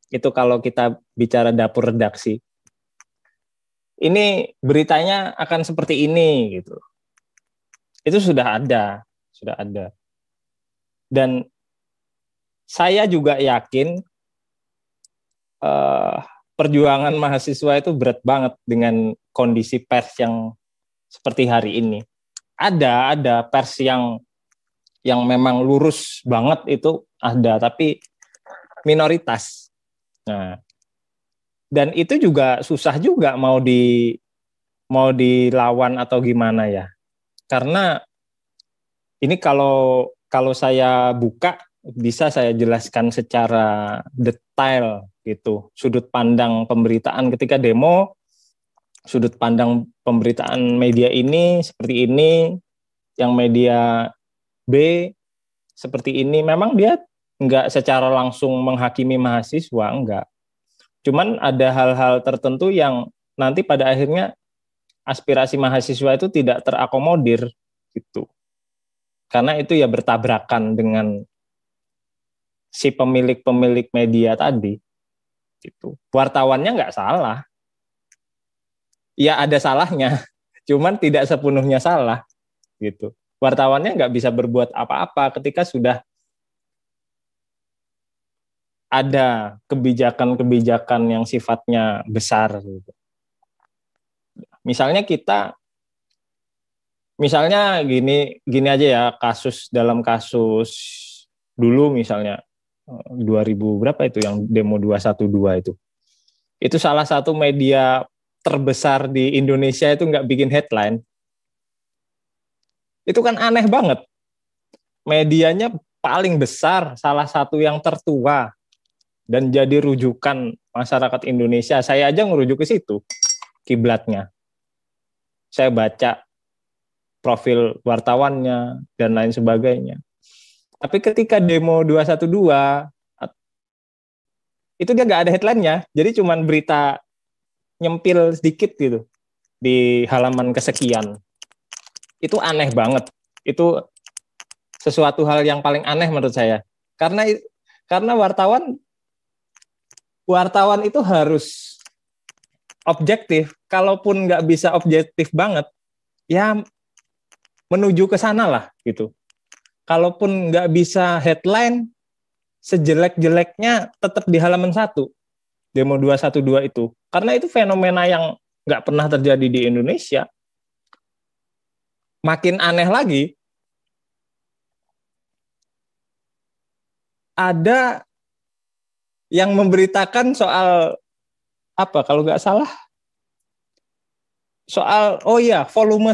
Itu kalau kita bicara dapur redaksi. Ini beritanya akan seperti ini gitu. Itu sudah ada. Dan saya juga yakin perjuangan mahasiswa itu berat banget dengan kondisi pers yang seperti hari ini. Ada pers yang memang lurus banget itu ada, tapi minoritas. Nah, dan itu juga susah juga mau dilawan atau gimana ya. Karena ini kalau saya buka bisa saya jelaskan secara detail gitu. Sudut pandang pemberitaan ketika demo, sudut pandang pemberitaan media ini seperti ini, yang media B seperti ini. Memang dia enggak secara langsung menghakimi mahasiswa, enggak. Cuman ada hal-hal tertentu yang nanti pada akhirnya aspirasi mahasiswa itu tidak terakomodir gitu. Karena itu ya bertabrakan dengan si pemilik media tadi gitu. Wartawannya nggak salah. Ya ada salahnya, cuman tidak sepenuhnya salah gitu. Wartawannya nggak bisa berbuat apa-apa ketika sudah ada kebijakan-kebijakan yang sifatnya besar gitu. Misalnya gini aja ya, dalam kasus dulu misalnya 2000 berapa itu yang demo 212 itu. Itu salah satu media terbesar di Indonesia itu nggak bikin headline. Itu kan aneh banget. Medianya paling besar, salah satu yang tertua, dan jadi rujukan masyarakat Indonesia. Saya aja ngerujuk ke situ, kiblatnya. Saya baca profil wartawannya, dan lain sebagainya. Tapi ketika demo 212, itu dia nggak ada headline-nya, jadi cuman berita nyempil sedikit gitu di halaman kesekian. Itu aneh banget. Itu sesuatu hal yang paling aneh menurut saya. Karena wartawan itu harus objektif. Kalaupun nggak bisa objektif banget, ya menuju ke sana lah gitu. Kalaupun nggak bisa headline, sejelek-jeleknya tetap di halaman 1, demo 212 itu. Karena itu fenomena yang nggak pernah terjadi di Indonesia. Makin aneh lagi, ada yang memberitakan soal apa kalau nggak salah, soal volume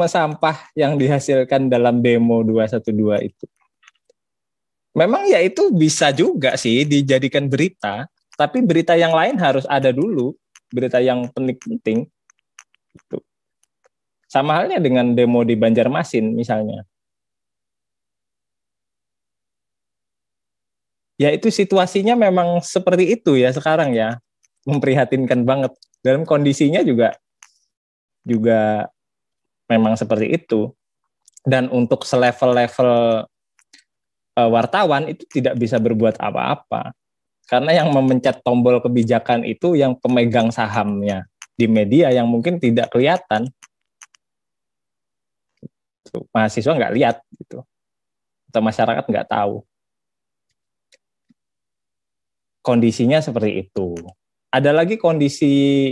sampah yang dihasilkan dalam demo 212 itu. Memang ya itu bisa juga sih dijadikan berita, tapi berita yang lain harus ada dulu, berita yang penting-penting. Gitu. Sama halnya dengan demo di Banjarmasin misalnya. Ya itu situasinya memang seperti itu ya sekarang ya, memprihatinkan banget. Dalam kondisinya juga memang seperti itu. Dan untuk selevel-level wartawan itu tidak bisa berbuat apa-apa. Karena yang memencet tombol kebijakan itu yang pemegang sahamnya di media yang mungkin tidak kelihatan. Mahasiswa nggak lihat gitu. Atau masyarakat nggak tahu. Kondisinya seperti itu. Ada lagi kondisi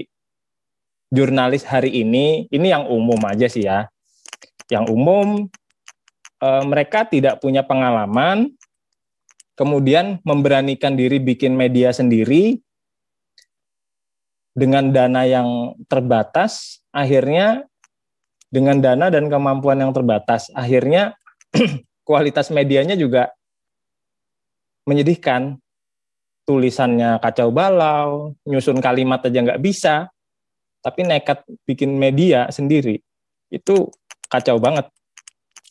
jurnalis hari ini yang umum aja sih ya. Yang umum, mereka tidak punya pengalaman, kemudian memberanikan diri bikin media sendiri, dengan dana yang terbatas, akhirnya dengan dana dan kemampuan yang terbatas, akhirnya kualitas medianya juga menyedihkan. Tulisannya kacau balau, nyusun kalimat aja nggak bisa, tapi nekat bikin media sendiri. Itu kacau banget.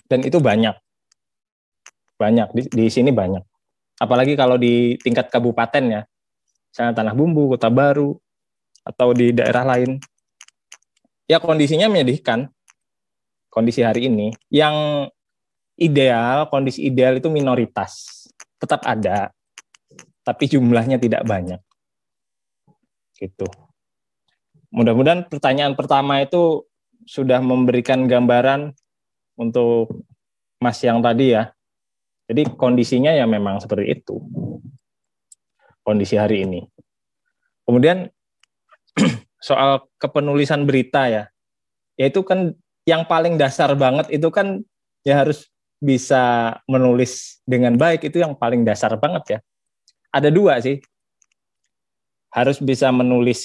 Dan itu banyak di sini banyak. Apalagi kalau di tingkat kabupaten ya, misalnya Tanah Bumbu, Kota Baru, atau di daerah lain. Ya kondisinya menyedihkan. Kondisi hari ini. Yang kondisi ideal itu minoritas. Tetap ada, tapi jumlahnya tidak banyak. Gitu. Mudah-mudahan pertanyaan pertama itu sudah memberikan gambaran untuk Mas yang tadi ya. Jadi kondisinya ya memang seperti itu. Kondisi hari ini. Kemudian soal kepenulisan berita ya. Yaitu kan yang paling dasar banget itu kan ya harus bisa menulis dengan baik, itu yang paling dasar banget ya. Ada 2 sih. Harus bisa menulis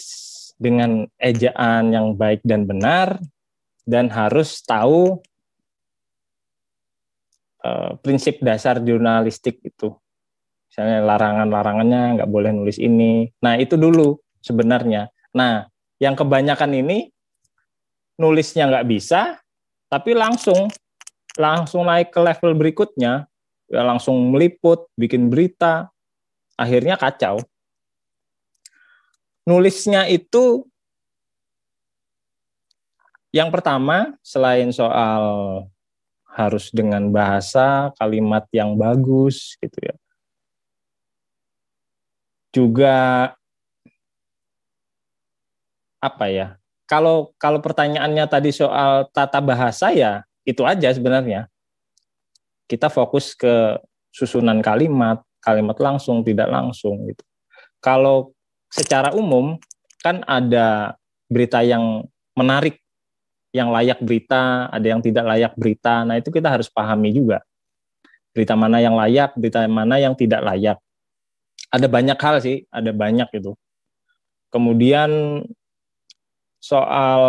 dengan ejaan yang baik dan benar, dan harus tahu prinsip dasar jurnalistik itu. Misalnya larangan-larangannya, nggak boleh nulis ini. Nah itu dulu sebenarnya. Nah yang kebanyakan ini nulisnya nggak bisa, tapi langsung naik ke level berikutnya, ya langsung meliput, bikin berita, akhirnya kacau. Nulisnya itu yang pertama, selain soal harus dengan bahasa, kalimat yang bagus gitu ya. Juga apa ya? Kalau pertanyaannya tadi soal tata bahasa ya itu aja sebenarnya. Kita fokus ke susunan kalimat, kalimat langsung, tidak langsung gitu. Kalau secara umum kan ada berita yang menarik, yang layak berita, ada yang tidak layak berita. Nah, itu kita harus pahami juga. Berita mana yang layak, berita mana yang tidak layak. Ada banyak hal sih, ada banyak itu. Kemudian soal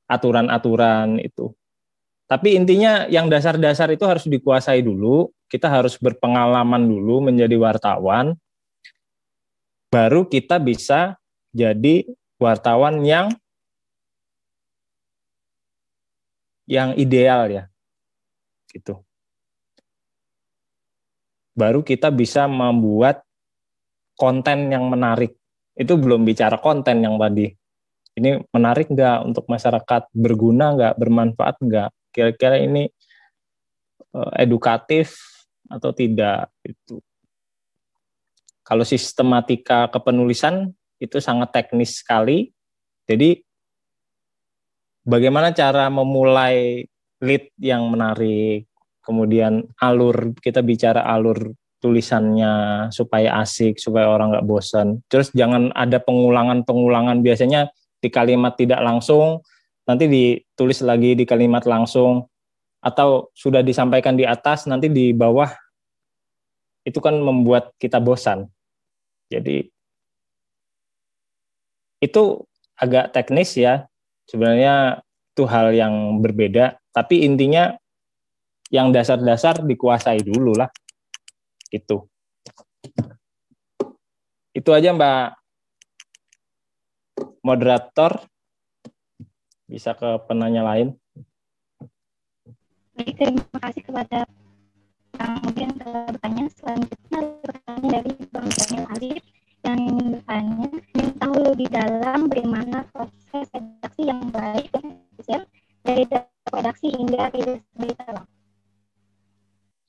aturan-aturan itu. Tapi intinya yang dasar-dasar itu harus dikuasai dulu. Kita harus berpengalaman dulu menjadi wartawan. Baru kita bisa jadi wartawan yang ideal ya. Gitu. Baru kita bisa membuat konten yang menarik. Itu belum bicara konten yang tadi. Ini menarik nggak untuk masyarakat, berguna nggak, bermanfaat nggak, kira-kira ini edukatif atau tidak. Itu. Kalau sistematika kepenulisan itu sangat teknis sekali. Jadi bagaimana cara memulai lead yang menarik, kemudian alur, kita bicara alur tulisannya supaya asik, supaya orang nggak bosan. Terus jangan ada pengulangan-pengulangan, biasanya di kalimat tidak langsung, nanti ditulis lagi di kalimat langsung, atau sudah disampaikan di atas, nanti di bawah, itu kan membuat kita bosan. Jadi itu agak teknis ya, sebenarnya itu hal yang berbeda, tapi intinya yang dasar-dasar dikuasai dulu lah. Itu aja Mbak moderator, bisa ke penanya lain. Baik, terima kasih kepada yang mungkin bertanya. Selanjutnya bertanya dari Bang Daniel Alif yang ingin bertanya, ingin tahu lebih dalam bagaimana proses redaksi yang baik dan efisien dari redaksi hingga rilis berita.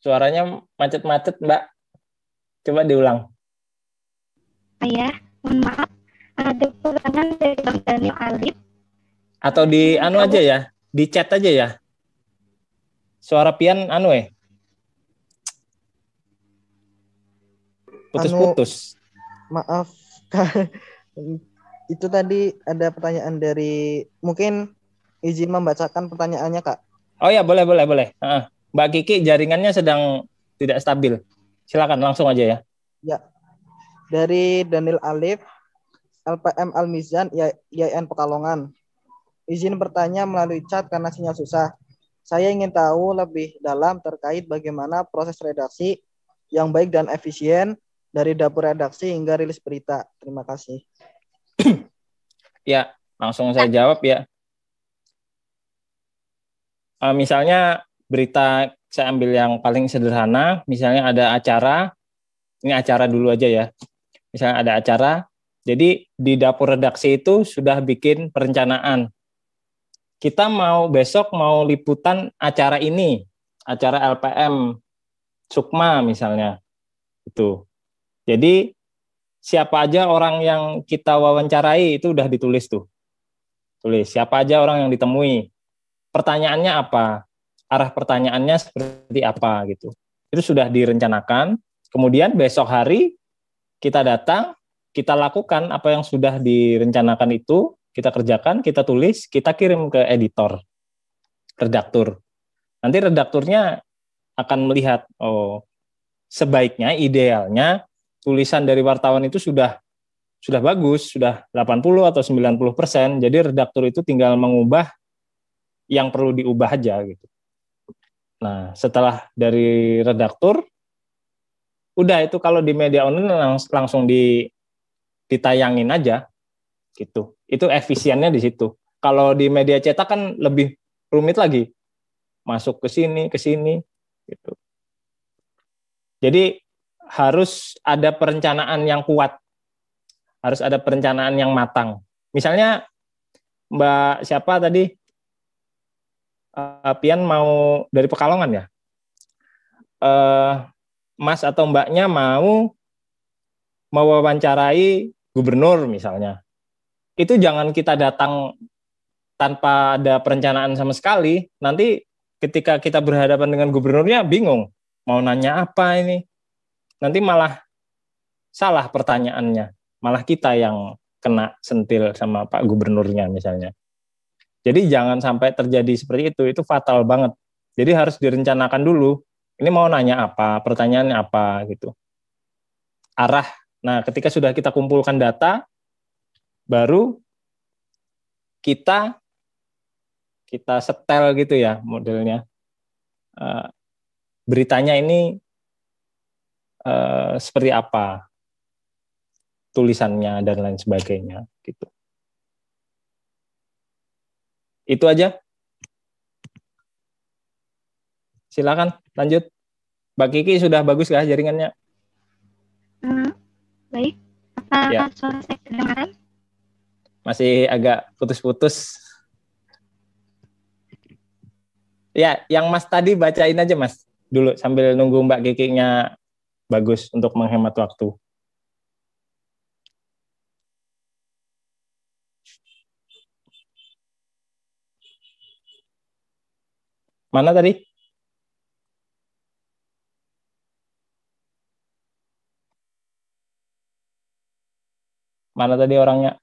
Suaranya macet-macet Mbak, coba diulang. Ayah, mohon maaf, ada kekurangan dari Bang Daniel Alif. Atau di aja ya, di chat aja ya. Suara Pian putus-putus. Maaf, itu tadi ada pertanyaan dari, mungkin izin membacakan pertanyaannya Kak. Oh ya, boleh. Mbak Kiki jaringannya sedang tidak stabil. Silakan langsung aja ya. Ya, dari Daniel Alif, LPM Al-Mizan, IAIN Pekalongan. Izin bertanya melalui chat karena sinyal susah. Saya ingin tahu lebih dalam terkait bagaimana proses redaksi yang baik dan efisien dari dapur redaksi hingga rilis berita. Terima kasih. Ya, langsung saya jawab ya. Misalnya berita, saya ambil yang paling sederhana, misalnya ada acara, ini acara dulu aja ya. Misalnya ada acara, jadi di dapur redaksi itu sudah bikin perencanaan. Kita besok mau liputan acara ini, acara LPM Sukma misalnya. Itu. Jadi siapa aja orang yang kita wawancarai itu udah ditulis tuh. Tulis siapa aja orang yang ditemui. Pertanyaannya apa? Arah pertanyaannya seperti apa gitu. Itu sudah direncanakan. Kemudian besok hari kita datang, kita lakukan apa yang sudah direncanakan itu, kita kerjakan, kita tulis, kita kirim ke editor, redaktur. Nanti redakturnya akan melihat, sebaiknya, idealnya, tulisan dari wartawan itu sudah bagus, sudah 80 atau 90%, jadi redaktur itu tinggal mengubah yang perlu diubah aja gitu. Nah, setelah dari redaktur, udah itu kalau di media online langsung ditayangin aja gitu. Itu efisiennya di situ. Kalau di media cetak kan lebih rumit lagi. Masuk ke sini gitu. Jadi harus ada perencanaan yang kuat. Harus ada perencanaan yang matang. Misalnya Mbak siapa tadi? Pian mau dari Pekalongan ya? Mas atau Mbaknya mau wawancarai gubernur misalnya. Itu jangan kita datang tanpa ada perencanaan sama sekali, nanti ketika kita berhadapan dengan gubernurnya bingung mau nanya apa ini, nanti malah salah pertanyaannya, malah kita yang kena sentil sama Pak Gubernurnya misalnya. Jadi jangan sampai terjadi seperti itu fatal banget. Jadi harus direncanakan dulu, ini mau nanya apa, pertanyaannya apa gitu. Arah. Nah, ketika sudah kita kumpulkan data, baru kita setel gitu ya modelnya. Beritanya ini seperti apa, tulisannya dan lain sebagainya gitu. Itu aja. Silakan lanjut. Mbak Kiki sudah bagus kah jaringannya? Baik. Apa Ya. suara saya kedengaran? Masih agak putus-putus. Ya, yang Mas tadi bacain aja Mas dulu sambil nunggu Mbak Kiki-nya bagus untuk menghemat waktu. Mana tadi? Mana tadi orangnya?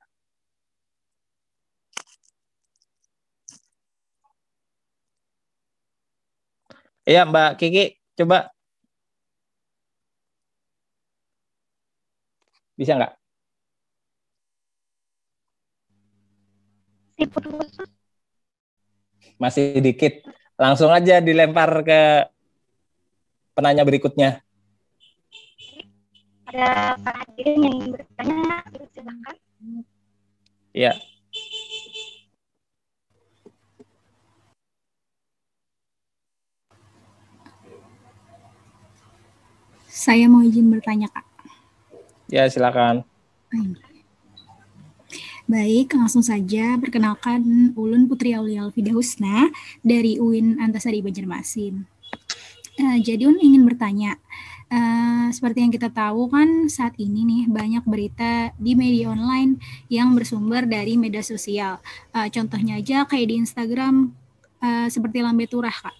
Iya Mbak Kiki, coba. Bisa nggak? Masih dikit. Langsung aja dilempar ke penanya berikutnya. Ada Pak hadirin yang bertanya, silakan. Iya. Saya mau izin bertanya, Kak. Ya, silakan. Baik, langsung saja. Perkenalkan, Ulun Putri Aulia Alfida Husna dari UIN Antasari Banjarmasin. Jadi Ulun ingin bertanya, seperti yang kita tahu kan saat ini nih banyak berita di media online yang bersumber dari media sosial. Contohnya aja kayak di Instagram seperti Lambe Turah, Kak.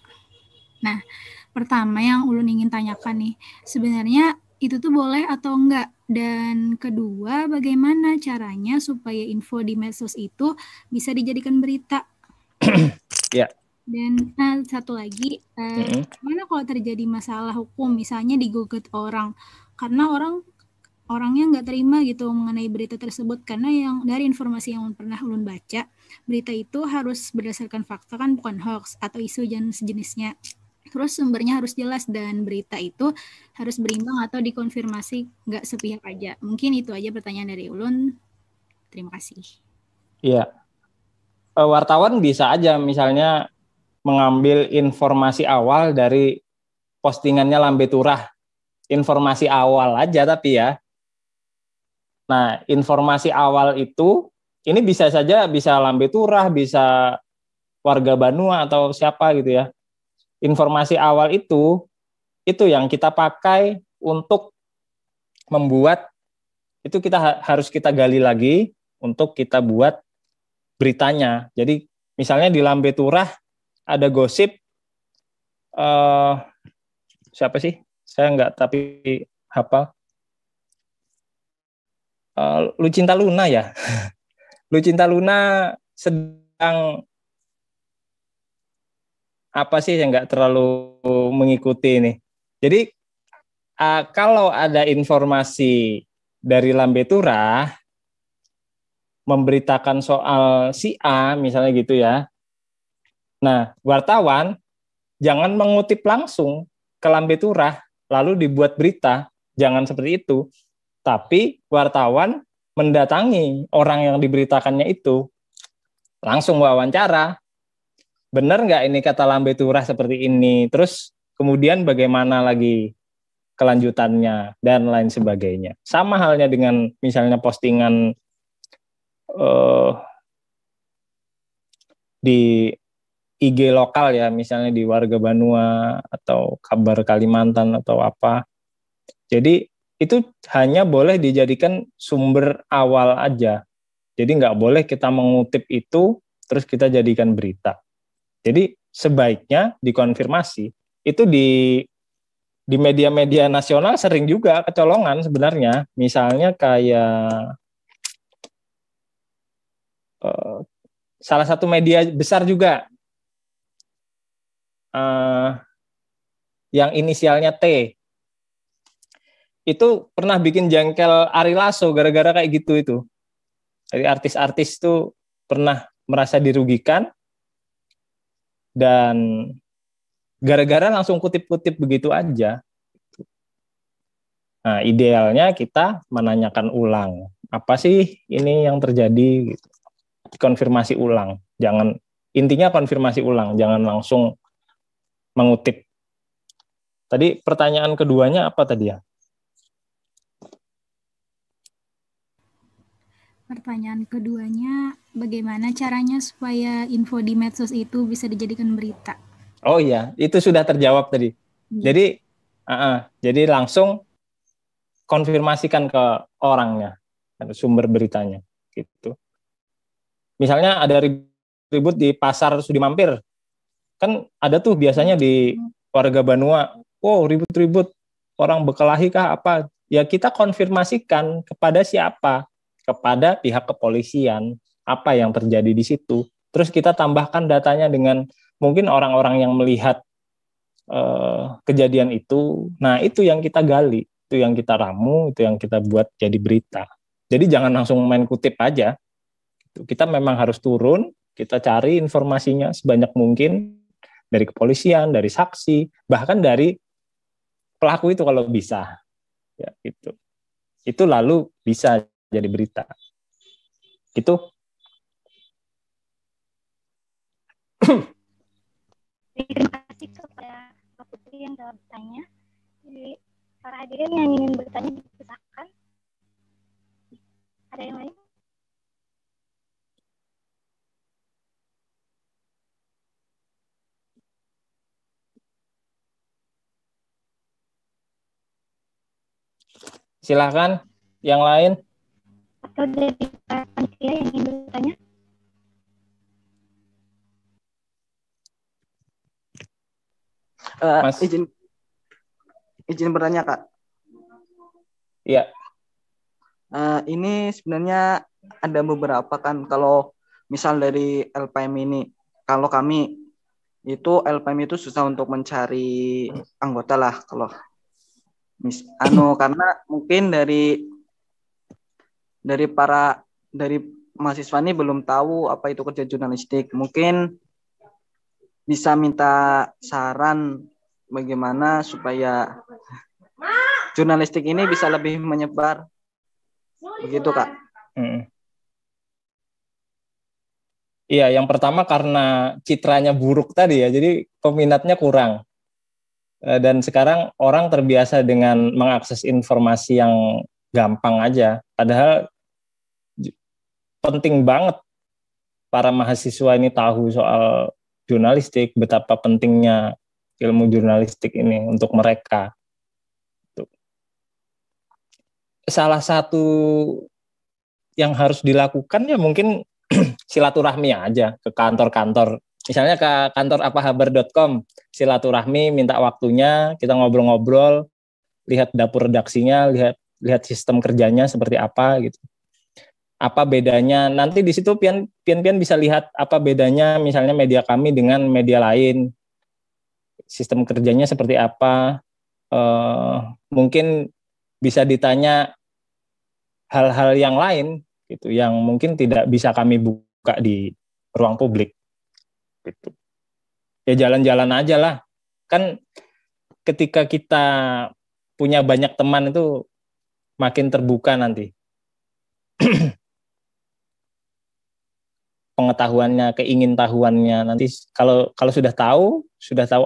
Nah, pertama yang Ulun ingin tanyakan nih, sebenarnya itu tuh boleh atau enggak? Dan kedua, bagaimana caranya supaya info di medsos itu bisa dijadikan berita? Ya. Dan satu lagi, gimana kalau terjadi masalah hukum, misalnya digugat orang, karena orangnya nggak terima gitu mengenai berita tersebut, karena yang dari informasi yang pernah Ulun baca, berita itu harus berdasarkan fakta kan, bukan hoax atau isu dan sejenisnya. Terus sumbernya harus jelas dan berita itu harus berimbang atau dikonfirmasi nggak sepihak aja. Mungkin itu aja pertanyaan dari Ulun. Terima kasih. Iya. Wartawan bisa aja misalnya mengambil informasi awal dari postingannya Lambe Turah. Informasi awal aja tapi ya. Nah, informasi awal itu ini bisa saja bisa Lambe Turah, bisa warga Banua atau siapa gitu ya. Informasi awal itu yang kita pakai untuk membuat, itu kita harus kita gali lagi untuk kita buat beritanya. Jadi misalnya di Lambe Turah ada gosip, siapa sih? Saya nggak tapi hafal. Lucinta Luna ya. Lucinta Luna sedang apa sih yang nggak terlalu mengikuti ini. Jadi kalau ada informasi dari Lambe Turah memberitakan soal si A misalnya gitu ya. Nah, wartawan jangan mengutip langsung ke Lambe Turah lalu dibuat berita, jangan seperti itu. Tapi wartawan mendatangi orang yang diberitakannya itu, langsung wawancara. Benar nggak ini kata Lambe Turah seperti ini? Terus kemudian bagaimana lagi kelanjutannya dan lain sebagainya. Sama halnya dengan misalnya postingan di IG lokal ya, misalnya di Warga Banua atau Kabar Kalimantan atau apa. Jadi itu hanya boleh dijadikan sumber awal aja. Jadi nggak boleh kita mengutip itu terus kita jadikan berita. Jadi sebaiknya dikonfirmasi. Itu di media-media nasional sering juga kecolongan sebenarnya. Misalnya kayak salah satu media besar juga yang inisialnya T, itu pernah bikin jengkel Ari Lasso gara-gara kayak gitu itu. Jadi artis-artis itu pernah merasa dirugikan dan gara-gara langsung kutip-kutip begitu aja. Nah, idealnya kita menanyakan ulang, apa sih ini yang terjadi gitu. Konfirmasi ulang. Intinya konfirmasi ulang, jangan langsung mengutip. Tadi pertanyaan keduanya apa tadi ya? Pertanyaan keduanya, bagaimana caranya supaya info di medsos itu bisa dijadikan berita? Oh iya, itu sudah terjawab tadi. Jadi langsung konfirmasikan ke orangnya, sumber beritanya, gitu. Misalnya ada ribut di pasar Sudi Mampir, kan ada tuh biasanya di warga Banua, ribut-ribut, orang berkelahi kah apa? Ya kita konfirmasikan kepada siapa? Kepada pihak kepolisian, apa yang terjadi di situ. Terus kita tambahkan datanya dengan mungkin orang-orang yang melihat kejadian itu. Nah, itu yang kita gali, itu yang kita ramu, itu yang kita buat jadi berita. Jadi jangan langsung main kutip aja. Kita memang harus turun, kita cari informasinya sebanyak mungkin dari kepolisian, dari saksi, bahkan dari pelaku itu kalau bisa. Ya, gitu. Itu lalu bisa jadi berita. Gitu. Terima kasih kepada Pak Putri yang telah bertanya. Jadi, para hadirin yang ingin bertanya dipersilakan. Ada yang lain? Silakan yang lain. Atau dari panitia yang ingin bertanya? Mas. Izin bertanya, Kak. Iya. Ini sebenarnya ada beberapa kan, kalau misal dari LPM ini, kalau kami itu LPM itu susah untuk mencari anggota lah, kalau karena mungkin dari mahasiswa ini belum tahu apa itu kerja jurnalistik. Mungkin bisa minta saran bagaimana supaya jurnalistik ini bisa lebih menyebar. Begitu, Kak. Iya, yang pertama karena citranya buruk tadi ya, jadi peminatnya kurang. Dan sekarang orang terbiasa dengan mengakses informasi yang gampang aja. Padahal penting banget para mahasiswa ini tahu soal jurnalistik, betapa pentingnya ilmu jurnalistik ini untuk mereka. Salah satu yang harus dilakukan ya mungkin silaturahmi aja ke kantor-kantor. Misalnya ke kantor apahabar.com, silaturahmi, minta waktunya, kita ngobrol-ngobrol, lihat dapur redaksinya, lihat sistem kerjanya seperti apa gitu. Apa bedanya? Nanti di situ pian bisa lihat apa bedanya misalnya media kami dengan media lain. Sistem kerjanya seperti apa? Mungkin bisa ditanya hal-hal yang lain gitu yang mungkin tidak bisa kami buka di ruang publik gitu. Ya jalan-jalan aja lah. Kan ketika kita punya banyak teman itu makin terbuka nanti. Pengetahuannya, keingintahuannya nanti kalau sudah tahu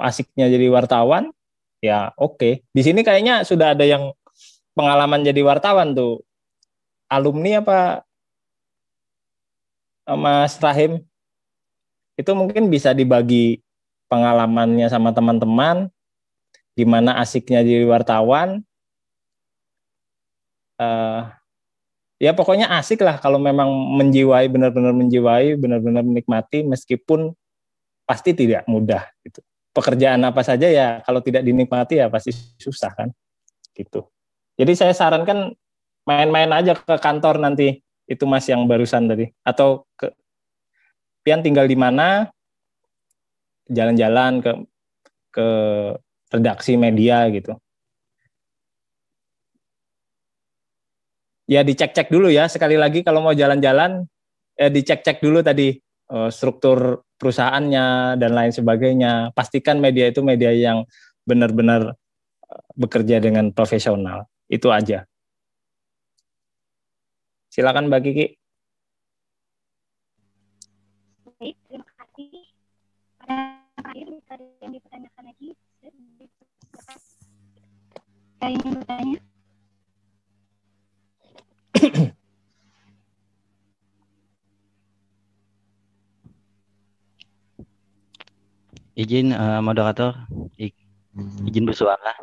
asiknya jadi wartawan, ya oke. Di sini kayaknya sudah ada yang pengalaman jadi wartawan tuh. Alumni apa Mas Rahim? Itu mungkin bisa dibagi pengalamannya sama teman-teman, gimana asiknya jadi wartawan. Ya pokoknya asik lah kalau memang menjiwai, benar-benar menjiwai, benar-benar menikmati meskipun pasti tidak mudah gitu. Pekerjaan apa saja ya kalau tidak dinikmati ya pasti susah kan gitu. Jadi saya sarankan main-main aja ke kantor nanti itu Mas yang barusan tadi, atau Pian tinggal di mana, jalan-jalan ke redaksi media gitu. Ya dicek-cek dulu ya, sekali lagi kalau mau jalan-jalan dicek-cek dulu tadi struktur perusahaannya dan lain sebagainya. Pastikan media itu media yang benar-benar bekerja dengan profesional. Itu aja. Silakan Mbak Kiki. Baik, terima kasih. Pada akhir ada yang dipertanyakan lagi. Saya ingin bertanya. Izin moderator, izin bersuara.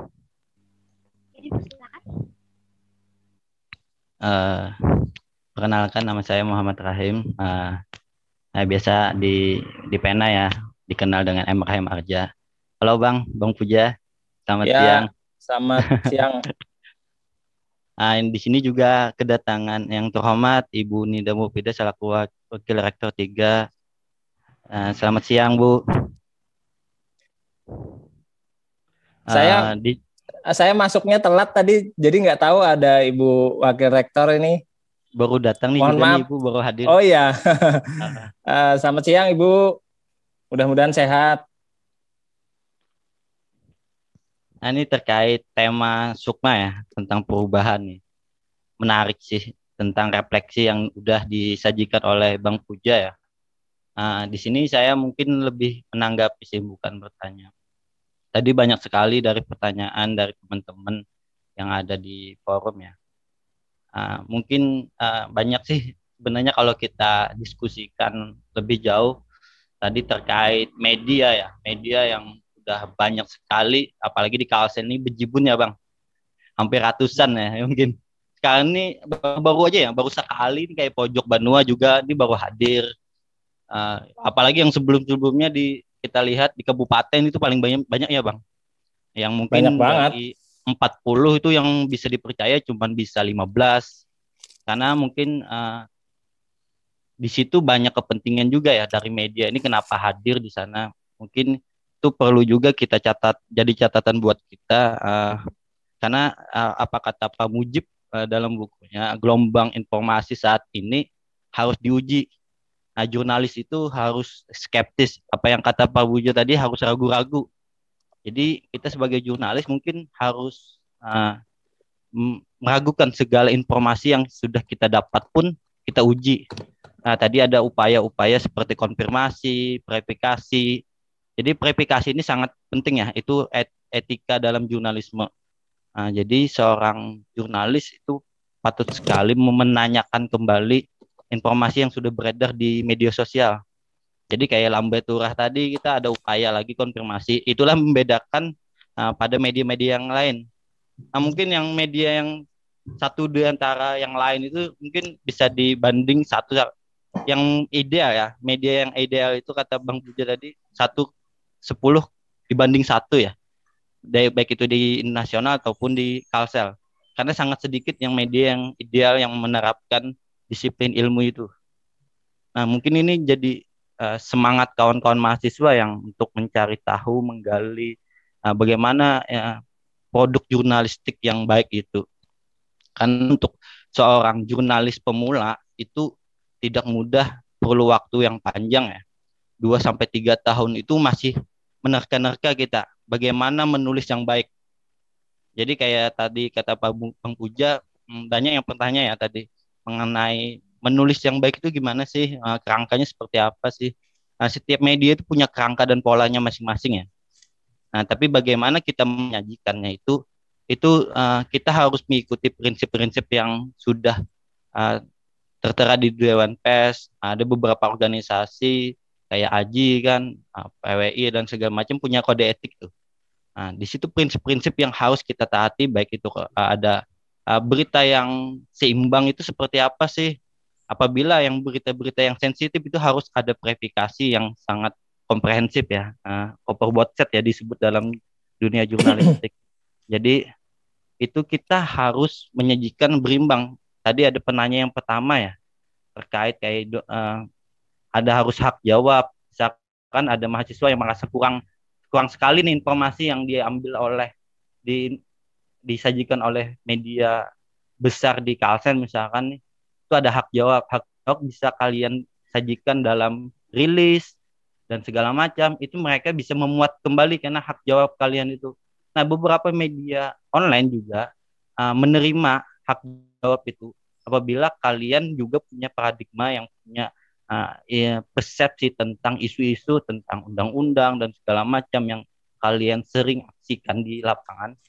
Perkenalkan nama saya Muhammad Rahim. Biasa di Pena ya, dikenal dengan M. Rahim Arja. Halo Bang Puja. Selamat siang. Selamat siang. Di sini juga kedatangan yang terhormat Ibu Nida Mufida selaku Wakil Rektor 3. Selamat siang Bu. Saya masuknya telat tadi, jadi nggak tahu ada Ibu Wakil Rektor ini. Baru datang nih. Mohon juga maaf. Nih Ibu baru hadir. Oh iya. Selamat siang Ibu. Mudah-mudahan sehat. Nah, ini terkait tema Sukma ya, tentang perubahan nih. Menarik sih, tentang refleksi yang udah disajikan oleh Bang Puja ya. Di sini saya mungkin lebih menanggapi sih, bukan bertanya. Tadi banyak sekali dari pertanyaan dari teman-teman yang ada di forum ya. Mungkin banyak sih sebenarnya kalau kita diskusikan lebih jauh tadi terkait media ya, media yang udah banyak sekali, apalagi di Kalsen ini bejibun ya Bang, hampir ratusan ya mungkin. Sekarang ini baru aja ya, baru sekali ini kayak Pojok Banua juga ini baru hadir. Apalagi yang sebelum-sebelumnya kita lihat di kabupaten itu paling banyak ya Bang, yang mungkin dari 40 itu yang bisa dipercaya cuma bisa 15, karena mungkin di situ banyak kepentingan juga ya dari media ini kenapa hadir di sana. Mungkin itu perlu juga kita catat, jadi catatan buat kita, karena apa kata Pak Mujib dalam bukunya, gelombang informasi saat ini harus diuji. Nah, jurnalis itu harus skeptis. Apa yang kata Pak Bujo tadi, harus ragu-ragu. Jadi kita sebagai jurnalis mungkin harus meragukan segala informasi yang sudah kita dapat pun kita uji. Nah, tadi ada upaya-upaya seperti konfirmasi, verifikasi. Jadi verifikasi ini sangat penting ya, itu etika dalam jurnalisme. Nah, jadi seorang jurnalis itu patut sekali menanyakan kembali informasi yang sudah beredar di media sosial. Jadi kayak Lambe Turah tadi kita ada upaya lagi konfirmasi. Itulah membedakan pada media-media yang lain. Nah, mungkin yang media yang satu di antara yang lain itu mungkin bisa dibanding satu yang ideal ya. Media yang ideal itu kata Bang Puja tadi 10 dibanding 1 ya. Baik itu di nasional ataupun di Kalsel. Karena sangat sedikit yang media yang ideal yang menerapkan disiplin ilmu itu. Nah, mungkin ini jadi semangat kawan-kawan mahasiswa yang untuk mencari tahu, menggali bagaimana produk jurnalistik yang baik itu. Karena untuk seorang jurnalis pemula itu tidak mudah, perlu waktu yang panjang ya. 2-3 tahun itu masih menerka-nerka kita bagaimana menulis yang baik. Jadi kayak tadi kata Pak Bang Puja, banyak yang bertanya ya tadi mengenai menulis yang baik itu gimana sih, kerangkanya seperti apa sih. Nah, setiap media itu punya kerangka dan polanya masing-masing ya. Nah, tapi bagaimana kita menyajikannya itu kita harus mengikuti prinsip-prinsip yang sudah tertera di Dewan Pers. Ada beberapa organisasi kayak AJI kan, PWI dan segala macam punya kode etik tuh. Nah, di situ prinsip-prinsip yang harus kita taati, baik itu ada berita yang seimbang itu seperti apa sih? Apabila yang berita-berita yang sensitif itu harus ada verifikasi yang sangat komprehensif ya, Copperboard set ya disebut dalam dunia jurnalistik. Jadi itu kita harus menyajikan berimbang. Tadi ada penanya yang pertama ya, terkait kayak ada harus hak jawab. Misalkan ada mahasiswa yang merasa kurang sekali nih informasi yang diambil oleh disajikan oleh media besar di Kalsen misalkan nih, itu ada hak jawab. Hak jawab bisa kalian sajikan dalam rilis dan segala macam. Itu mereka bisa memuat kembali karena hak jawab kalian itu. Nah, beberapa media online juga menerima hak jawab itu apabila kalian juga punya paradigma yang punya persepsi tentang isu-isu tentang undang-undang dan segala macam yang kalian sering aksikan di lapangan,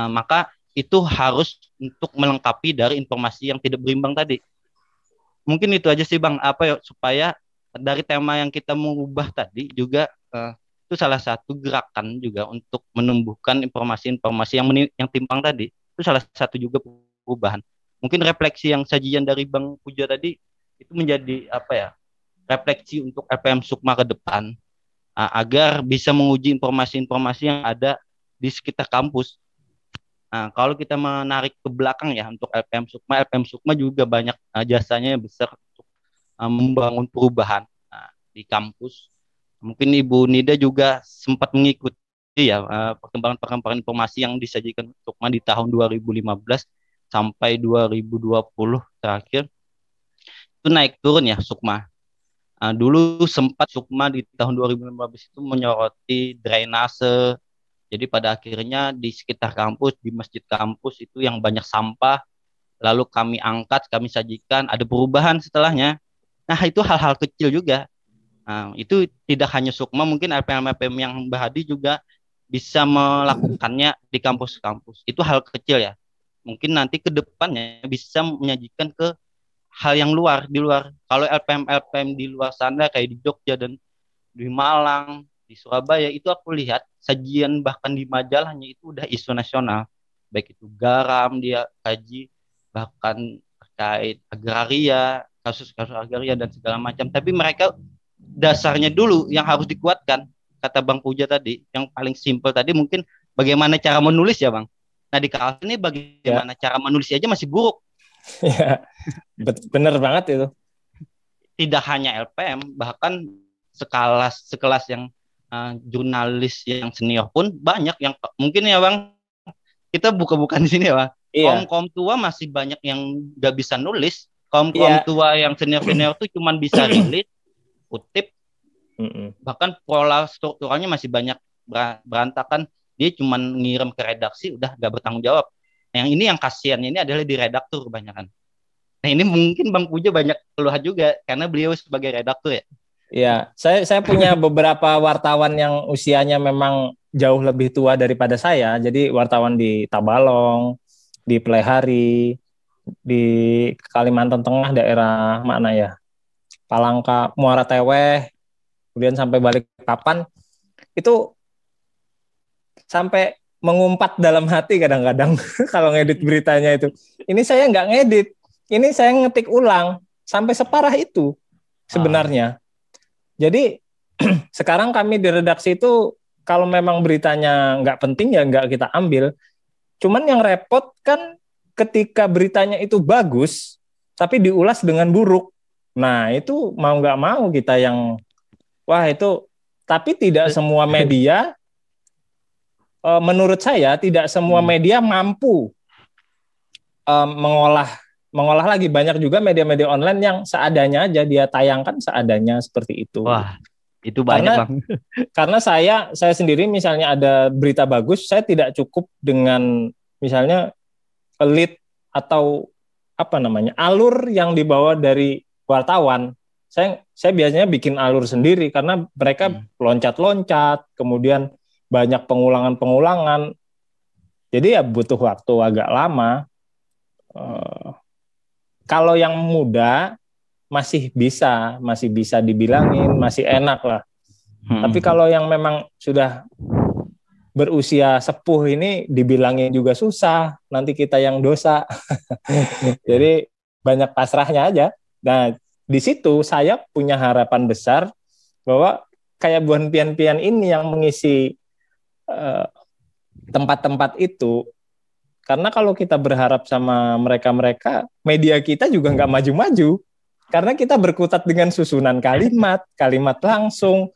maka itu harus untuk melengkapi dari informasi yang tidak berimbang tadi. Mungkin itu aja sih Bang, supaya dari tema yang kita mau ubah tadi juga itu salah satu gerakan juga untuk menumbuhkan informasi-informasi yang timpang tadi. Itu salah satu juga perubahan. Mungkin refleksi yang sajian dari Bang Puja tadi itu menjadi refleksi untuk LPM Sukma ke depan, agar bisa menguji informasi-informasi yang ada di sekitar kampus. Nah, kalau kita menarik ke belakang ya untuk LPM Sukma juga banyak jasanya yang besar untuk membangun perubahan di kampus. Mungkin Ibu Nida juga sempat mengikuti ya perkembangan informasi yang disajikan Sukma di tahun 2015 sampai 2020 terakhir. Itu naik turun ya Sukma. Dulu sempat Sukma di tahun 2015 itu menyoroti drainase. Jadi pada akhirnya di sekitar kampus, di masjid kampus itu yang banyak sampah, lalu kami angkat, kami sajikan, ada perubahan setelahnya. Nah itu hal-hal kecil juga. Itu tidak hanya Sukma, mungkin LPM yang Mbak Hadi juga bisa melakukannya di kampus-kampus. Itu hal kecil ya. Mungkin nanti ke depannya bisa menyajikan ke hal yang di luar. Kalau LPM di luar sana kayak di Jogja dan di Malang, di Surabaya, itu aku lihat sajian bahkan di majalahnya itu udah isu nasional. Baik itu garam dia kaji, bahkan terkait agraria, kasus-kasus agraria dan segala macam. Tapi mereka dasarnya dulu yang harus dikuatkan. Kata Bang Puja tadi, yang paling simpel tadi mungkin bagaimana cara menulis ya Bang. Nah di Kalsen ini bagaimana cara menulis aja masih buruk. Ya, bener banget itu. Tidak hanya LPM, bahkan sekelas yang jurnalis yang senior pun banyak yang mungkin ya Bang, kita buka-bukan di sini ya Bang. Iya. Kaum tua masih banyak yang nggak bisa nulis. Kaum tua yang senior tuh cuman bisa rilis, kutip, bahkan pola strukturalnya masih banyak berantakan. Dia cuman ngirim ke redaksi, udah nggak bertanggung jawab. Yang ini yang kasihannya ini adalah di redaktur kebanyakan. Nah ini mungkin Bang Puja banyak keluhan juga karena beliau sebagai redaktur ya. Iya, saya punya beberapa wartawan yang usianya memang jauh lebih tua daripada saya. Jadi wartawan di Tabalong, di Plehari, di Kalimantan Tengah daerah mana ya? Palangka, Muara Teweh, kemudian sampai Balikpapan. Itu sampai mengumpat dalam hati kadang-kadang kalau ngedit beritanya itu. Ini saya nggak ngedit, ini saya ngetik ulang sampai separah itu sebenarnya. Jadi sekarang kami di redaksi itu kalau memang beritanya nggak penting ya nggak kita ambil. Cuman yang repot kan ketika beritanya itu bagus tapi diulas dengan buruk. Nah itu mau nggak mau kita yang wah itu. Tapi tidak semua media menurut saya tidak semua media mampu mengolah lagi. Banyak juga media-media online yang seadanya aja dia tayangkan seadanya seperti itu. Wah, itu banyak Bang. Karena saya sendiri misalnya ada berita bagus, saya tidak cukup dengan misalnya lead atau alur yang dibawa dari wartawan. Saya biasanya bikin alur sendiri karena mereka loncat-loncat, kemudian banyak pengulangan-pengulangan. Jadi ya butuh waktu agak lama. Kalau yang muda masih bisa dibilangin, masih enak lah. Tapi kalau yang memang sudah berusia sepuh ini dibilangin juga susah, nanti kita yang dosa. Jadi banyak pasrahnya aja. Nah, di situ saya punya harapan besar bahwa kayak buan pian-pian ini yang mengisi tempat-tempat itu. Karena kalau kita berharap sama mereka-mereka, media kita juga nggak maju-maju. Karena kita berkutat dengan susunan kalimat, kalimat langsung,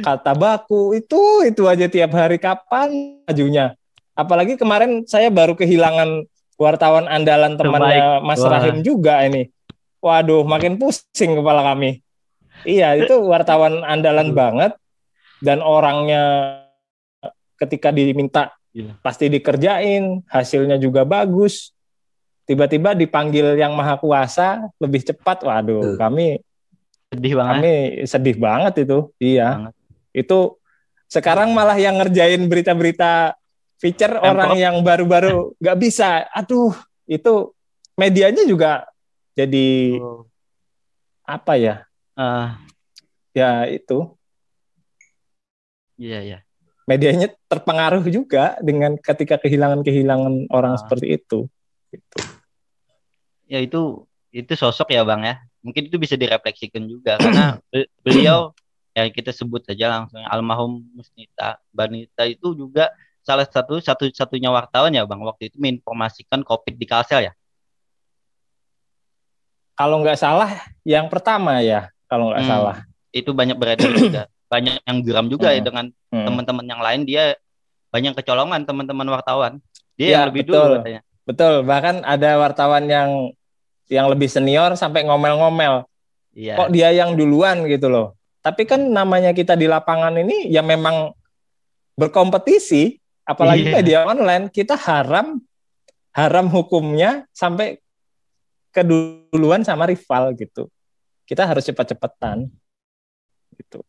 kata baku, itu aja tiap hari, kapan majunya. Apalagi kemarin saya baru kehilangan wartawan andalan temannya Mas Rahim juga ini. Waduh, makin pusing kepala kami. Iya, itu wartawan andalan banget, dan orangnya ketika diminta pasti dikerjain, hasilnya juga bagus. Tiba-tiba dipanggil yang maha kuasa lebih cepat. Waduh, kami sedih banget itu. Iya. Itu sekarang malah yang ngerjain berita-berita feature orang yang baru-baru nggak bisa. Aduh, itu medianya juga jadi apa ya? Ya itu. Iya. Medianya terpengaruh juga dengan ketika kehilangan orang seperti itu. Gitu. Ya itu sosok ya Bang ya. Mungkin itu bisa direfleksikan juga karena beliau ya kita sebut saja langsung almarhum Musnita Banita itu juga salah satunya wartawan ya Bang waktu itu menginformasikan COVID di Kalsel ya. Kalau nggak salah yang pertama ya, kalau nggak salah. Itu banyak beredar juga. Banyak yang geram juga ya dengan teman-teman yang lain, dia banyak kecolongan teman-teman wartawan. Dia yang lebih dulu katanya. Betul, bahkan ada wartawan yang lebih senior sampai ngomel-ngomel. Iya. Kok dia yang duluan gitu loh. Tapi kan namanya kita di lapangan ini ya memang berkompetisi, apalagi media online, kita haram hukumnya sampai keduluan sama rival gitu. Kita harus cepat-cepatan gitu.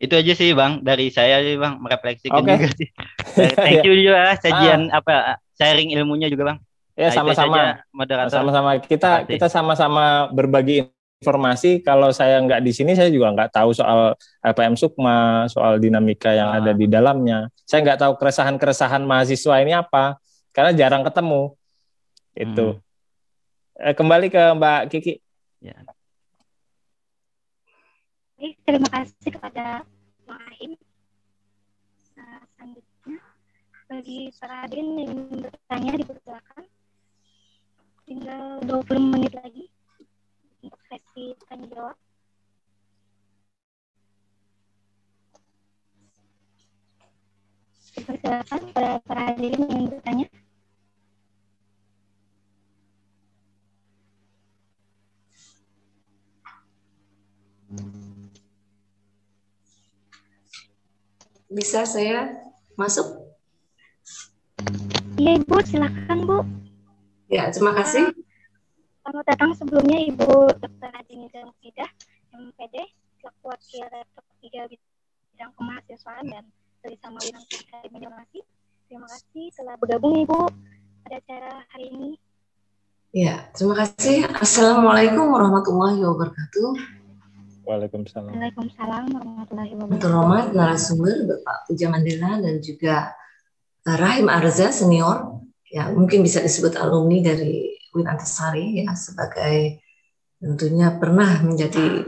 Itu aja sih Bang dari saya sih Bang, merefleksikan juga sih. Thank you juga sajian sharing ilmunya juga Bang. Ya sama-sama. Sama-sama kita sama-sama berbagi informasi. Kalau saya nggak di sini, saya juga nggak tahu soal LPM Sukma, soal dinamika yang ada di dalamnya. Saya nggak tahu keresahan mahasiswa ini apa, karena jarang ketemu. Itu. Kembali ke Mbak Kiki. Ya. Terima kasih kepada Bang Rahim. Selanjutnya, bagi para hadirin yang bertanya dipersilakan. Tinggal 20 menit lagi untuk sesi tanya jawab. Dipersilakan kepada para hadirin yang bertanya. Bisa saya masuk? Iya Ibu, silakan Bu. Ya, terima kasih. Selamat datang sebelumnya Ibu Dr. Hadi Nizam Fidah, MPD, selaku Wakil Rektor 3 Bidang Kemahasiswaan dan Kerjasama Bidang Informasi. Terima kasih telah bergabung Ibu pada acara hari ini. Ya, terima kasih. Assalamualaikum warahmatullahi wabarakatuh. Waalaikumsalam. Waalaikumsalam warahmatullahi wabarakatuh. Terhormat narasumber Bapak Puja Mandela dan juga Rahim Arza senior, ya mungkin bisa disebut alumni dari UIN Antasari ya, sebagai tentunya pernah menjadi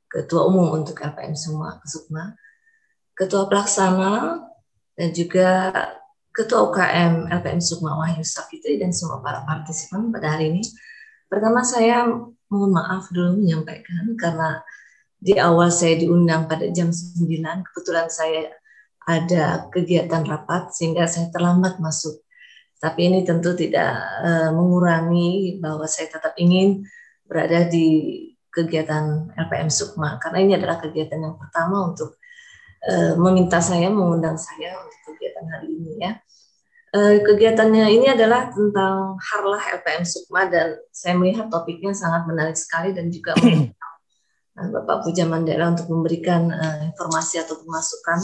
ketua umum untuk LPM Sukma, ketua pelaksana dan juga ketua UKM LPM Sukma Wahyu Safitri dan semua para partisipan pada hari ini. Pertama saya mohon maaf dulu menyampaikan karena di awal saya diundang pada jam 9, kebetulan saya ada kegiatan rapat sehingga saya terlambat masuk. Tapi ini tentu tidak mengurangi bahwa saya tetap ingin berada di kegiatan LPM Sukma, karena ini adalah kegiatan yang pertama untuk mengundang saya untuk kegiatan hari ini ya. Kegiatannya ini adalah tentang Harlah LPM Sukma dan saya melihat topiknya sangat menarik sekali dan juga Bapak Puja Mandela untuk memberikan informasi atau masukan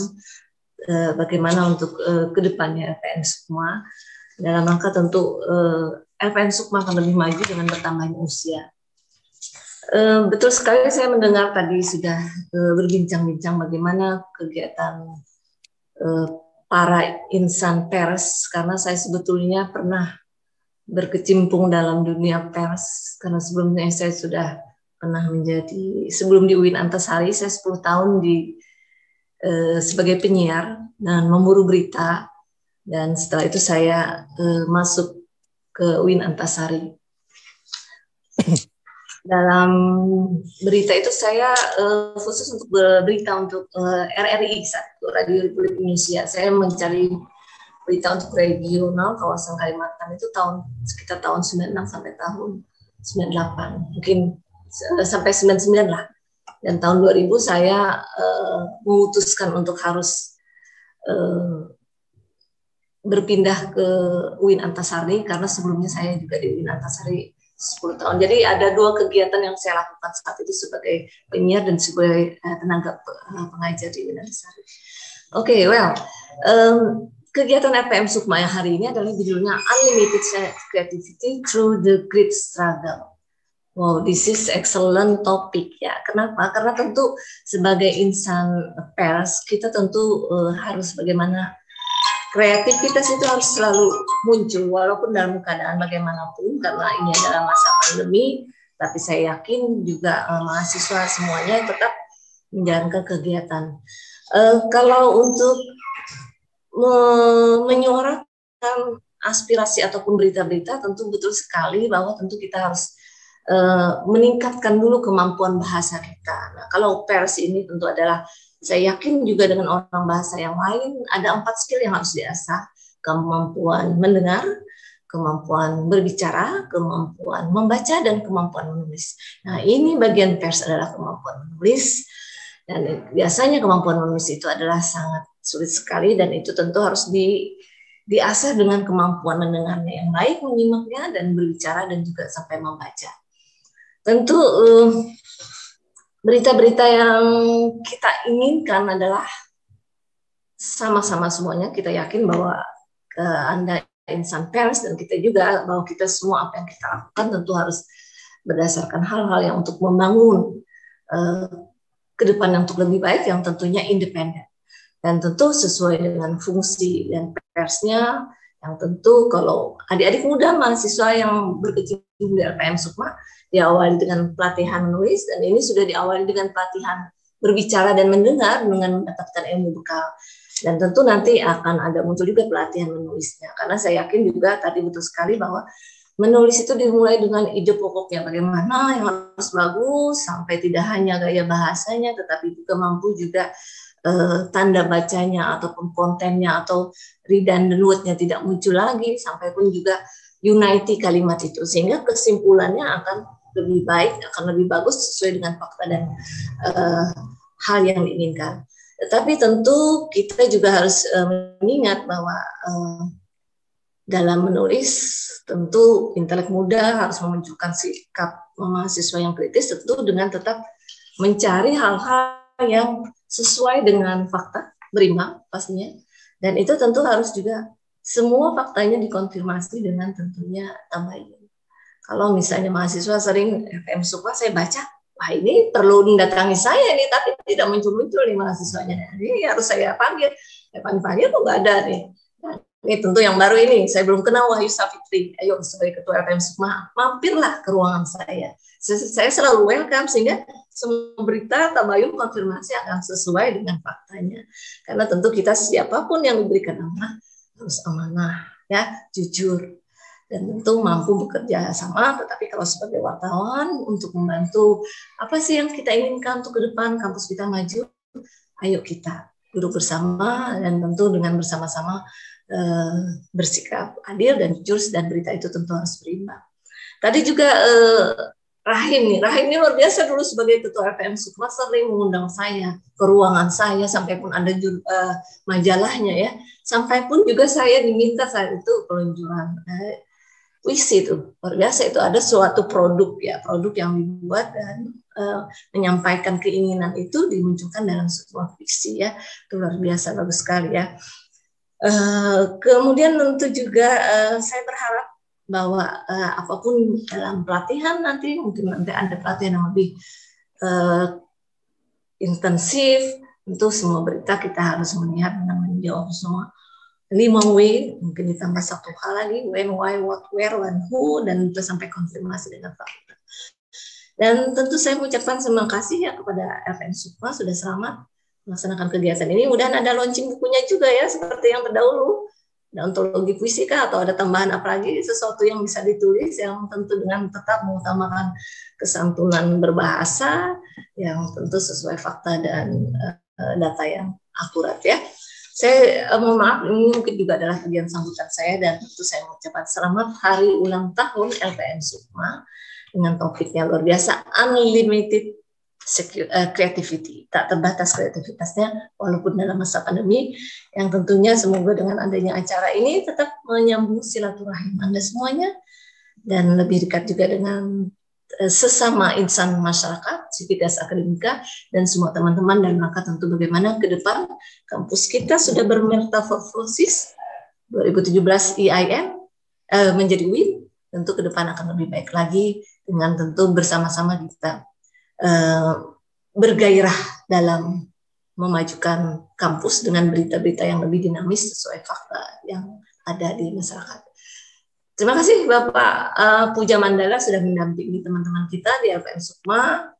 bagaimana untuk kedepannya LPM Sukma dalam rangka tentu LPM Sukma akan lebih maju dengan bertambahnya usia. Betul sekali saya mendengar tadi sudah berbincang-bincang bagaimana kegiatan para insan pers, karena saya sebetulnya pernah berkecimpung dalam dunia pers karena sebelumnya saya sudah pernah menjadi, sebelum di UIN Antasari saya 10 tahun sebagai penyiar dan memburu berita, dan setelah itu saya masuk ke UIN Antasari. Dalam berita itu saya khusus untuk berita untuk RRI, Radio Republik Indonesia. Saya mencari berita untuk regional kawasan Kalimantan itu sekitar tahun 96 sampai tahun 98, mungkin sampai 99 lah. Dan tahun 2000 saya memutuskan untuk harus berpindah ke UIN Antasari, karena sebelumnya saya juga di UIN Antasari 10 tahun. Jadi ada 2 kegiatan yang saya lakukan saat itu sebagai penyiar dan sebagai tenaga pengajar di UIN Antasari. Oke, kegiatan RPM Sukma yang hari ini adalah judulnya Unlimited Creativity Through the Great Struggle. Wow, this is excellent topic ya. Kenapa? Karena tentu sebagai insan pers kita tentu harus bagaimana kreativitas itu harus selalu muncul walaupun dalam keadaan bagaimanapun, karena ini adalah masa pandemi. Tapi saya yakin juga mahasiswa semuanya tetap menjalankan kegiatan. Kalau untuk menyuarakan aspirasi ataupun berita-berita, tentu betul sekali bahwa tentu kita harus meningkatkan dulu kemampuan bahasa kita. Nah, kalau pers ini tentu adalah, saya yakin juga dengan orang bahasa yang lain, ada 4 skill yang harus diasah: kemampuan mendengar, kemampuan berbicara, kemampuan membaca, dan kemampuan menulis. Nah, ini bagian pers adalah kemampuan menulis, dan biasanya kemampuan menulis itu adalah sangat sulit sekali, dan itu tentu harus diasah dengan kemampuan mendengarnya yang baik, menyimaknya, dan berbicara, dan juga sampai membaca. Tentu berita-berita yang kita inginkan adalah sama-sama semuanya. Kita yakin bahwa Anda insan pers dan kita juga, bahwa kita semua apa yang kita lakukan tentu harus berdasarkan hal-hal yang untuk membangun ke depan yang untuk lebih baik, yang tentunya independen. Dan tentu sesuai dengan fungsi dan persnya, yang tentu kalau adik-adik muda mahasiswa yang berkecimpung di RPM Sukma diawali dengan pelatihan menulis, dan ini sudah diawali dengan pelatihan berbicara dan mendengar dengan mendapatkan ilmu bekal. Dan tentu nanti akan ada muncul juga pelatihan menulisnya, karena saya yakin juga tadi betul sekali bahwa menulis itu dimulai dengan ide pokoknya, bagaimana yang harus bagus, sampai tidak hanya gaya bahasanya, tetapi juga mampu juga tanda bacanya ataupun kontennya, atau redundant-nya tidak muncul lagi, sampai pun juga unity kalimat itu, sehingga kesimpulannya akan lebih baik, akan lebih bagus sesuai dengan fakta dan hal yang diinginkan. Tetapi tentu kita juga harus mengingat bahwa dalam menulis tentu intelek muda harus memunculkan sikap mahasiswa yang kritis, tentu dengan tetap mencari hal-hal yang sesuai dengan fakta, berimbang pastinya. Dan itu tentu harus juga semua faktanya dikonfirmasi dengan tentunya tambahin. Kalau misalnya mahasiswa sering RPM Sukma saya baca, wah ini perlu mendatangi saya nih, tapi tidak muncul-muncul nih mahasiswanya. Ini harus saya panggil. Panggil kok nggak ada nih. Nah, ini tentu yang baru ini, saya belum kenal Wahyu Safitri. Ayo sebagai ketua RPM Sukma, mampirlah ke ruangan saya. Saya selalu welcome, sehingga semua berita tabayun konfirmasi akan sesuai dengan faktanya. Karena tentu kita siapapun yang diberikan amanah harus amanah, ya, jujur. Dan tentu mampu bekerja sama, tetapi kalau sebagai wartawan untuk membantu apa sih yang kita inginkan untuk ke depan kampus kita maju, ayo kita duduk bersama dan tentu dengan bersama-sama bersikap adil dan jujur, dan berita itu tentu harus berimbang. Tadi juga Rahim ini luar biasa, dulu sebagai ketua RPM Sukma sering mengundang saya ke ruangan saya, sampai pun ada majalahnya ya, sampai pun juga saya diminta saat itu peluncuran puisi itu luar biasa. Itu ada suatu produk yang dibuat dan menyampaikan keinginan itu dimunculkan dalam sebuah fiksi ya, itu luar biasa, bagus sekali ya. Kemudian tentu juga saya berharap bahwa apapun dalam pelatihan nanti, mungkin nanti ada pelatihan yang lebih intensif, tentu semua berita kita harus melihat dan menjawab semua 5W, mungkin ditambah 1 hal lagi, when, why, what, where, when, who, dan itu sampai konfirmasi dengan fakta. Dan tentu saya mengucapkan terima kasih ya kepada LPM Sukma sudah selamat melaksanakan kegiatan ini. Mudahan ada launching bukunya juga ya, seperti yang terdahulu. Ada ontologi puisi kah, atau ada tambahan apa lagi, sesuatu yang bisa ditulis yang tentu dengan tetap mengutamakan kesantunan berbahasa yang tentu sesuai fakta dan data yang akurat ya. Saya mohon maaf, ini mungkin juga adalah bagian sambutan saya, dan tentu saya mengucapkan selamat hari ulang tahun LPM Sukma dengan topiknya luar biasa, unlimited creativity, tak terbatas kreativitasnya walaupun dalam masa pandemi, yang tentunya semoga dengan adanya acara ini tetap menyambung silaturahim Anda semuanya dan lebih dekat juga dengan sesama insan masyarakat, Civitas Akademika, dan semua teman-teman, dan maka tentu bagaimana ke depan kampus kita sudah bermetamorfosis 2017 EIN menjadi UIN, tentu ke depan akan lebih baik lagi dengan tentu bersama-sama kita bergairah dalam memajukan kampus dengan berita-berita yang lebih dinamis sesuai fakta yang ada di masyarakat. Terima kasih Bapak Puja Mandala sudah mendampingi teman-teman kita di LPM Sukma.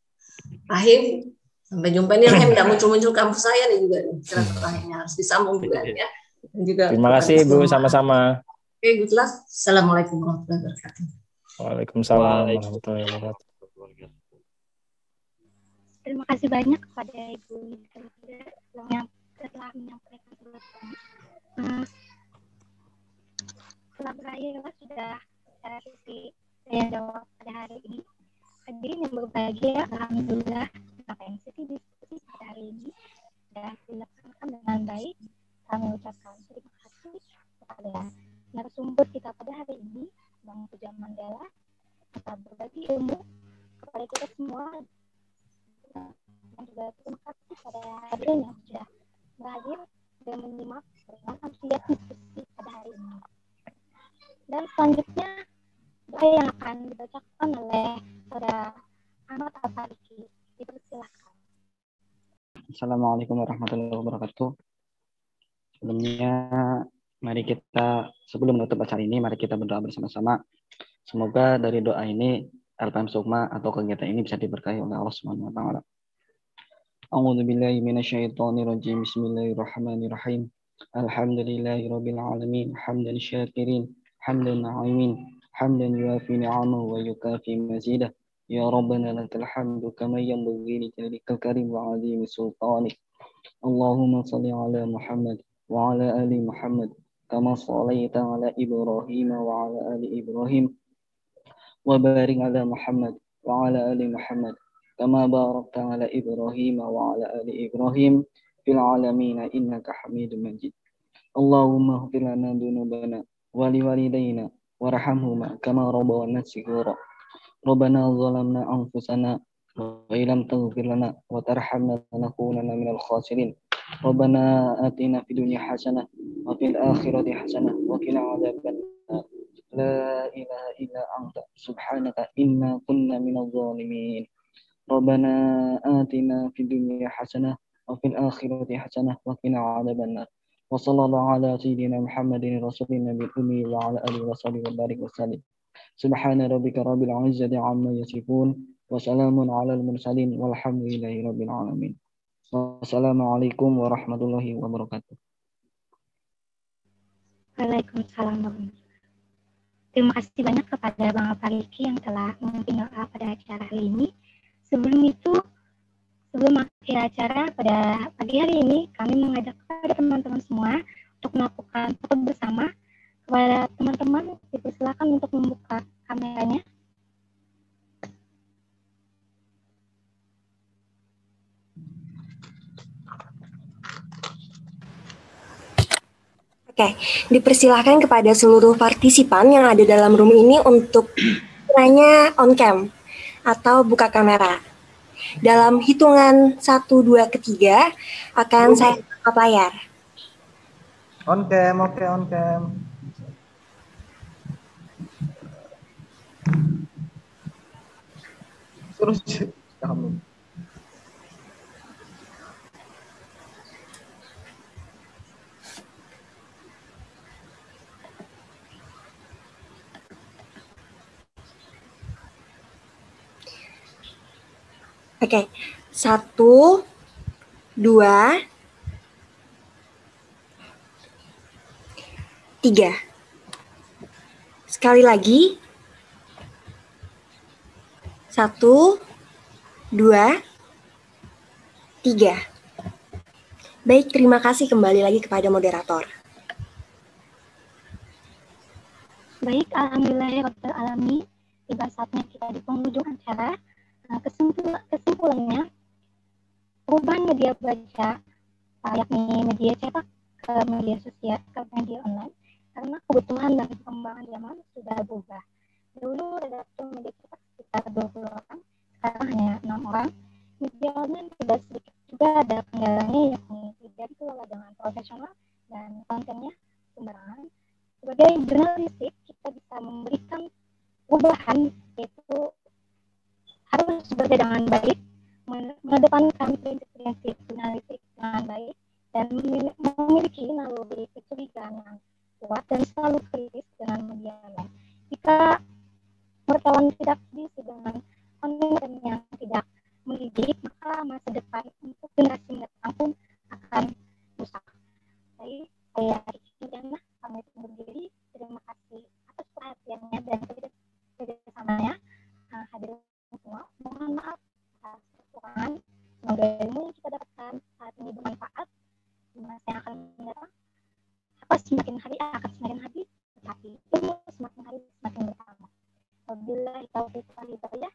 Rahim, sampai jumpa nih Rahim, nggak muncul-muncul kampus saya nih juga nih. Silaturahimnya harus disambung juga ya. Dan juga terima kasih Bu, sama-sama. Oke, good luck. Assalamualaikum warahmatullahi wabarakatuh. Waalaikumsalam warahmatullahi wabarakatuh. Terima kasih banyak kepada Ibu yang telah menyampaikan setelah berakhir sudah secara sisi saya jawab pada hari ini. Hadirin yang berbahagia, alhamdulillah sesi diskusi pada hari ini sudah dilaksanakan dengan baik. Kami ucapkan terima kasih kepada narasumber kita pada hari ini, Bang Puja Mandala, atas berbagi ilmu kepada kita semua, dan juga terima kasih kepada hadirin yang sudah berhadir dan menyimak dengan antusias diskusi pada hari ini. Dan selanjutnya doa yang akan dibacakan oleh Saudara Ahmad Al-Fariki. Dipersilakan. Assalamualaikum warahmatullahi wabarakatuh. Sebelumnya, sebelum menutup acara ini, mari kita berdoa bersama-sama. Semoga dari doa ini, LPM Sukma atau kegiatan ini bisa diberkahi oleh Allah Subhanahu wa Ta'ala. A'udzu billahi minasyaitonir rajim. Bismillahirrahmanirrahim. Alhamdulillahirabbil alamin. Hamdan syakirin, hamdan na'imin, hamdan yuafi ni'amahu wa yukafi mazidah. Ya Rabbana lakal hamdu kama yanbaghi li jalikal karim wa 'azimi sultanik. Allahumma shalli ala Muhammad wa ala ali Muhammad kama shallaita ala Ibrahim wa ala ali Ibrahim wa barik ala Muhammad wa ala ali Muhammad kama barakta ala Ibrahim wa ala ali Ibrahim fil alamin innaka Hamidum Majid. Allahumma ighfir lana dzunubana wa liwalidayna warhamhuma kama rabbawna shighara. Rabbana zalamna anfusana wa illam taghfir lana wa tarhamna lanakunanna minal khasirin. Rabbana atina fid dunya hasanah wa fil akhirati hasanah wa qina adzabannar. La ilaha illa anta subhanaka inna kunna minadh dhalimin. Rabbana atina fid dunya hasanah wa fil akhirati hasanah wa qina adzabannar. Wa sallallahu ala sayyidina Muhammadin rasulin nabiyil ummi wa ala alihi wa sahbihi wa barik wa sallim. Subhana rabbika rabbil izzati amma yasifun wa salamun alal mursalin walhamdulillahi rabbil alamin. Wassalamualaikum warahmatullahi wabarakatuh. Waalaikumsalam warahmatullahi wabarakatuh. Terima kasih banyak kepada Bang Al-Fariki yang telah memimpin doa pada acara hari ini. Sebelum akhir acara pada pagi hari ini, kami mengajak kepada teman-teman semua untuk melakukan foto bersama. Kepada teman-teman, dipersilakan untuk membuka kameranya. Oke, dipersilakan kepada seluruh partisipan yang ada dalam room ini untuk kiranya on cam atau buka kamera. Dalam hitungan 1, 2, 3 akan saya buka layar. On cam, oke, on cam. Terus kamu. Oke, 1, 2, 3. Sekali lagi. 1, 2, 3. Baik, terima kasih, kembali lagi kepada moderator. Baik, alhamdulillah ya Rabbil Alamin. Tiba saatnya kita di penghujung acara. Kesimpulannya, perubahan media baca, yakni media cetak ke media sosial, ke media online, karena kebutuhan dan perkembangan zaman sudah berubah. Dulu redaktur media cetak sekitar 20 orang, sekarang hanya 6 orang. Media online tidak sedikit juga ada kendalanya, yakni tidak dikelola dengan profesional dan kontennya sembarangan. Sebagai jurnalistik, kita bisa memberikan perubahan, yaitu harus bekerja dengan baik, mengedepankan prinsip-prinsip jurnalistik dengan baik, dan memiliki naluri kecurigaan yang kuat dan selalu kritis dengan media lain. Jika wartawan tidak diisi dengan konten yang tidak mendidik, maka masa depan untuk generasi mendatang pun akan rusak. Jadi saya Diana pamit undur diri. Terima kasih atas perhatiannya dan kerjasamanya. Hadirin semua, mohon maaf atas kekurangan. Semoga ilmu yang kita dapatkan saat ini bermanfaat di masa yang akan mendatang. Apa semakin hari akan semakin habis, tetapi ilmu semakin hari semakin bertambah. Wabillahi taufiq wal hidayah.